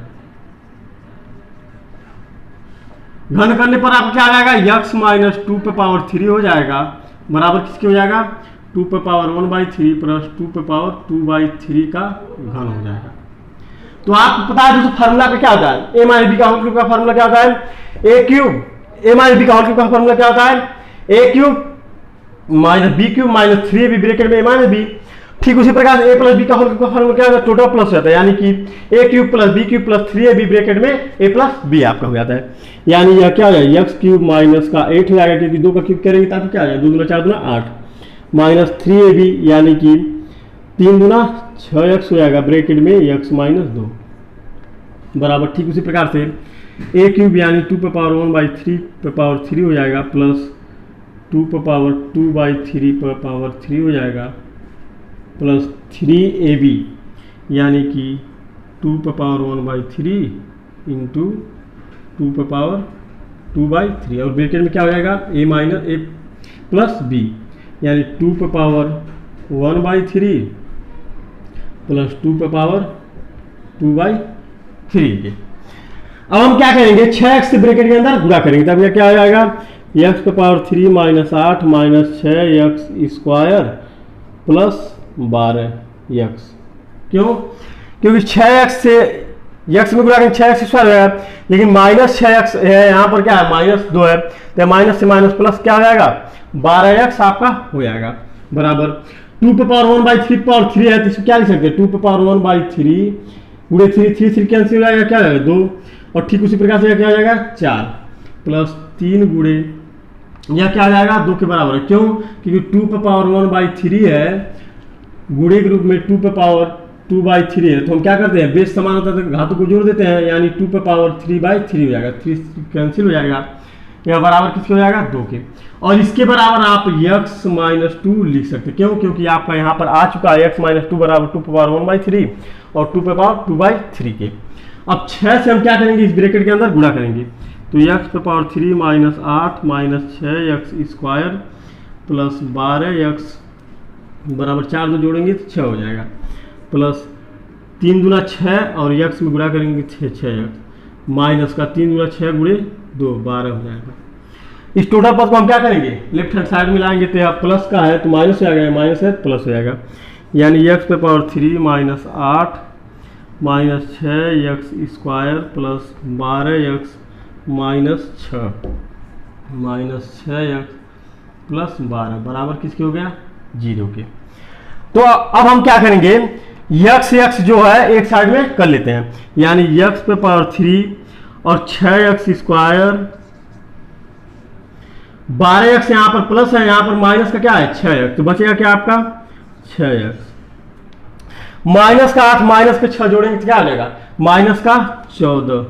आपको क्या आ जाएगा x माइनस 2 पे पावर 3 हो जाएगा, बराबर किसके हो जाएगा 2 पे पावर 1/3 प्लस 2 पे पावर 2/3 का घन हो जाएगा। तो आपको पता है दोस्तों फार्मूला पे क्या होता है, a माइनस b का होल क्यूब का फार्मूला क्या होता है a cube, a minus b का होल क्यूब का फार्मूला क्या होता है a cube minus b cube minus 3ab bracket में a माइनस b, ठीक उसी प्रकार से a प्लस बी का होल का फॉर्मूला क्या होगा, टोटल प्लस हो जाता है, यानी कि a cube plus b cube plus 3ab bracket में a प्लस बी आपका हो जाता है। यानी यह क्या हो जाएगा, x क्यूब माइनस का 8 हो जाएगा, क्योंकि 2 का क्यूब करेंगे तब क्या आ जाएगा, 2 दूना 4 दूना 8 माइनस 3ab यानी कि 3 दूना 6x हो जाएगा ब्रैकेट में x माइनस 2 बराबर। ठीक उसी प्रकार से a क्यूब यानी 2 पे पावर 1 बाई 3 पे पावर 3 हो जाएगा प्लस 2 पे पावर 2 बाई 3 पे पावर 3 हो जाएगा प्लस 3ab यानी कि 2 पे पावर 1 बाई 3 इंटू 2 पे पावर 2 बाई 3 और ब्रैकेट में क्या हो जाएगा a minus a plus b यानी 2 पे पावर 1 बाई 3 प्लस 2 पे पावर 2 बाई 3 के। अब हम क्या करेंगे, 6x से ब्रैकेट के अंदर गुणा करेंगे तब यह क्या हो जाएगा, x पे power 3 minus 8 minus 6x square plus 12x। क्यों, क्योंकि 6x से x में गुणा करेंगे 6x स्क्वायर है, लेकिन माइनस 6x है, यहाँ पर क्या है माइनस 2 है, तो माइनस से माइनस प्लस क्या हो जाएगा 12x आपका हो जाएगा बराबर 2 पे पावर 1 बाई 3 पावर 3 है, तो इसको क्या लिख सकते हैं 2 पे पावर 1 बाई 3 गुणे 3 कैंसिल हो जाएगा, क्या हो जाएगा 2 और ठीक उसी प्रकार से क्या हो जाएगा 4 प्लस 3 गुणे यह क्या हो जाएगा 2 के बराबर है। क्यों, क्योंकि 2 पे पावर 1 बाई 3 है गुणे के रूप में 2 पे पावर 2 बाई 3 है, तो हम क्या करते हैं बेस समान होता है तो घातों को जोड़ देते हैं, यानी 2 पे पावर 3 बाई 3 हो जाएगा, 3 कैंसिल हो जाएगा, यह बराबर किसके हो जाएगा 2 के। और इसके बराबर आप x माइनस 2 लिख सकते हैं। क्यों, क्योंकि आपका यहाँ पर आ चुका है x माइनस 2 बराबर 2 पे पावर 1 बाई 3 और 2 पे पावर 2 बाई 3 के। अब 6 से हम क्या करेंगे, इस ब्रैकेट के अंदर गुणा करेंगे, तो x पे power 3 minus 8 minus 6x square plus 12x बराबर 4 दो जोड़ेंगे तो 6 हो जाएगा प्लस 3 दूना 6 और x में गुणा करेंगे 6x माइनस का 3 दूना 6 गुणे 2 12 हो जाएगा। इस टोटल पद को हम क्या करेंगे लेफ्ट हैंड साइड में लाएंगे, तो यहाँ प्लस का है तो माइनस हो जाएगा, माइनस है प्लस हो जाएगा, यानी x पे power 3 minus 8 minus 6x square plus 12x minus 6x plus 12 बराबर किसके हो गया 0 के। तो अब हम क्या करेंगे, x जो है एक साइड में कर लेते हैं, यानी x पे पावर 3 और 6x स्क्वायर 12x यहाँ पर प्लस है, यहाँ पर माइनस का क्या है 6x, तो बचेगा क्या आपका 6x माइनस का 8 माइनस के 6 जोड़ेंगे तो क्या आ जाएगा माइनस का 14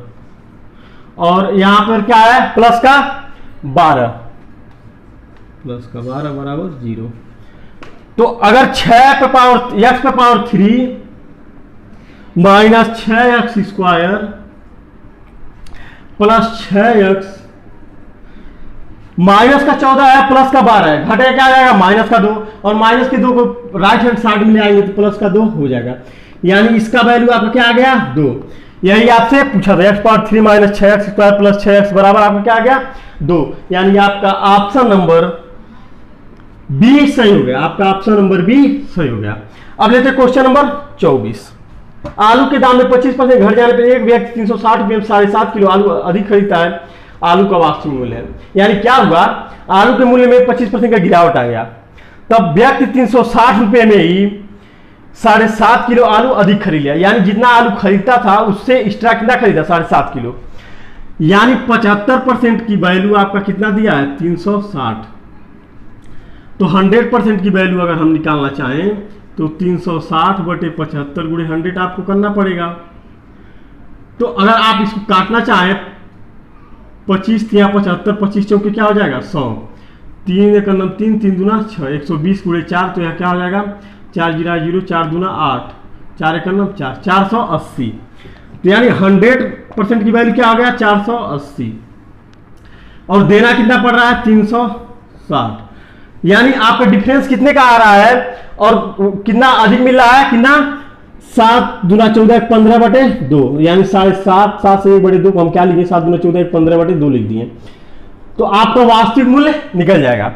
और यहाँ पर क्या है प्लस का 12 बराबर 0। तो अगर 6 पे पावर x पे power 3 minus 6x square plus 6x minus का 14 है प्लस का 12 है, घटेगा क्या आ जाएगा माइनस का 2 और माइनस के 2 को राइट हैंड साइड में ले आएंगे तो प्लस का 2 हो जाएगा, यानी इसका वैल्यू आपका क्या आ गया 2। यही आपसे पूछा था x power 3 minus 6x square plus 6x बराबर आपका क्या आ गया 2, यानी आपका ऑप्शन नंबर बी सही हो गया, आपका ऑप्शन नंबर बी सही हो गया। अब लेते हैं क्वेश्चन नंबर 24। आलू के दाम में 25% घट जाने पर एक व्यक्ति 360 रुपये में 7.5 किलो आलू अधिक खरीदता है, आलू का वास्तविक मूल्य है, यानी क्या हुआ आलू के मूल्य में 25% का गिरावट आ गया, तब व्यक्ति 360 रुपये में ही 7.5 किलो आलू अधिक खरीद लिया, यानी जितना आलू खरीदता था उससे एक्स्ट्रा कितना खरीदा 7.5 किलो, यानी 75% की वैल्यू आपका कितना दिया है 360। तो 100% की वैल्यू अगर हम निकालना चाहें तो 360 बटे 75 गुणे 100 आपको करना पड़ेगा। तो अगर आप इसको काटना चाहें 25 या 75 25 चौके क्या हो जाएगा 100, 3 एक 3 3 दूना 6 120 गुणे 4 तो यह क्या हो जाएगा 4 जीरा 0 4 दूना 8 4 एक 4 480, तो यानी 100% की वैल्यू क्या हो गया 480 और देना कितना पड़ रहा है 360, यानी आपका डिफरेंस कितने का आ रहा है और कितना अधिक मिल रहा है कितना 7 दूना 14 15 बटे 2, यानी 7.5 7 से 1 बटे 2 को हम क्या लिखेंगे 7 दूना 14 15 बटे 2 लिख दिए, तो आपका वास्तविक मूल्य निकल जाएगा।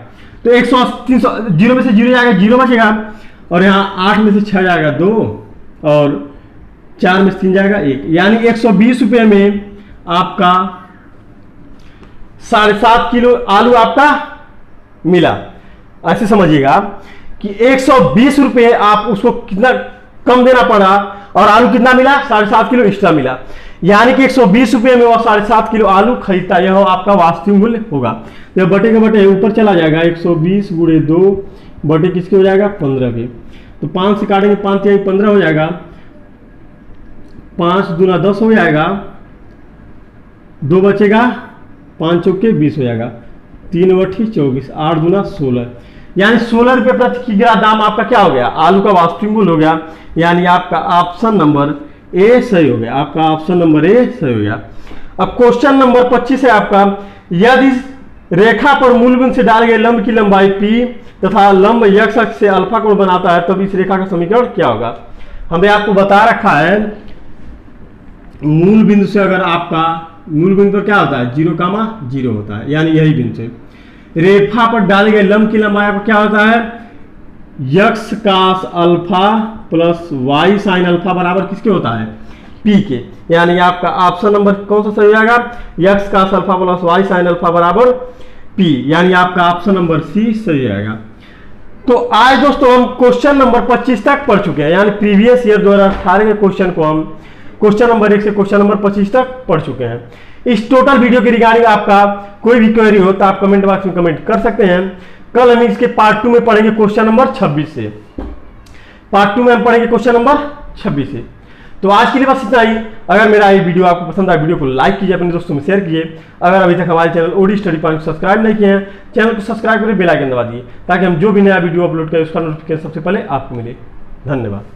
तो 180 0 में से 0 जाएगा 0 बचेगा और यहाँ 8 में से 6 जाएगा 2 और 4 में से 3 जाएगा 1, यानी 120 रुपये में आपका 7.5 किलो आलू आपका मिला। ऐसे समझिएगा कि 120 रुपये आप उसको कितना कम देना पड़ा और आलू कितना मिला, 7.5 किलो एक्स्ट्रा मिला, यानी कि 120 रुपये में वो 7.5 किलो आलू खरीदता, यह आपका वास्तविक मूल्य होगा। तो बटे के बटे ऊपर चला जाएगा, 120 गुणे 2 बटे किसके हो जाएगा 15 के। तो 5 से काटेंगे, 5 या 15 हो जाएगा, 5 दूना 10 हो जाएगा, 2 बचेगा, 5 चौके 20 हो जाएगा, 3 बटी 24, 8 दूना 16, यानी 16 रुपये प्रति किलोग्राम दाम आपका क्या हो गया, आलू का वास्तविक मूल्य हो गया। यानी आपका ऑप्शन नंबर ए सही हो गया, आपका ऑप्शन नंबर ए सही हो गया। अब क्वेश्चन नंबर 25 है आपका, यदि रेखा पर मूल बिंदु से डाले गए लंब की लंबाई p तथा लंब x अक्ष से अल्फा कोण बनाता है, तब इस रेखा का समीकरण क्या होगा। हमने आपको बता रखा है मूल बिंदु से अगर आपका मूल बिंदु पर क्या होता है 0,0 होता है, यानी यही बिंदु से रेखा पर डाले गए लंब की लंबाई पर क्या होता है x cos alpha plus y sine alpha बराबर किसके होता है पी के, यानी आपका ऑप्शन नंबर कौन सा सही हो जाएगा, x cos alpha plus y sine alpha बराबर पी, यानी आपका ऑप्शन नंबर सी सही आएगा। तो आज दोस्तों हम क्वेश्चन नंबर 25 तक पढ़ चुके हैं, यानी प्रीवियस ईयर 2018 के क्वेश्चन को हम क्वेश्चन नंबर 1 से क्वेश्चन नंबर 25 तक पढ़ चुके हैं। इस टोटल वीडियो के रिगार्डिंग आपका कोई भी क्वेरी हो तो आप कमेंट बॉक्स में कमेंट कर सकते हैं। कल हम इसके पार्ट 2 में पढ़ेंगे क्वेश्चन नंबर 26 से, पार्ट 2 में हम पढ़ेंगे क्वेश्चन नंबर 26 से। तो आज के लिए बस इतना ही। अगर मेरा ये वीडियो आपको पसंद आया, वीडियो को लाइक कीजिए, अपने दोस्तों में शेयर कीजिए। अगर अभी तक हमारे चैनल ओडी स्टडी पॉइंट को सब्सक्राइब नहीं किए हैं, चैनल को सब्सक्राइब करें, बेल आइकन दबा दिए ताकि हम जो भी नया वीडियो अपलोड करें उसका नोटिफिकेशन सबसे पहले आपको मिले। धन्यवाद।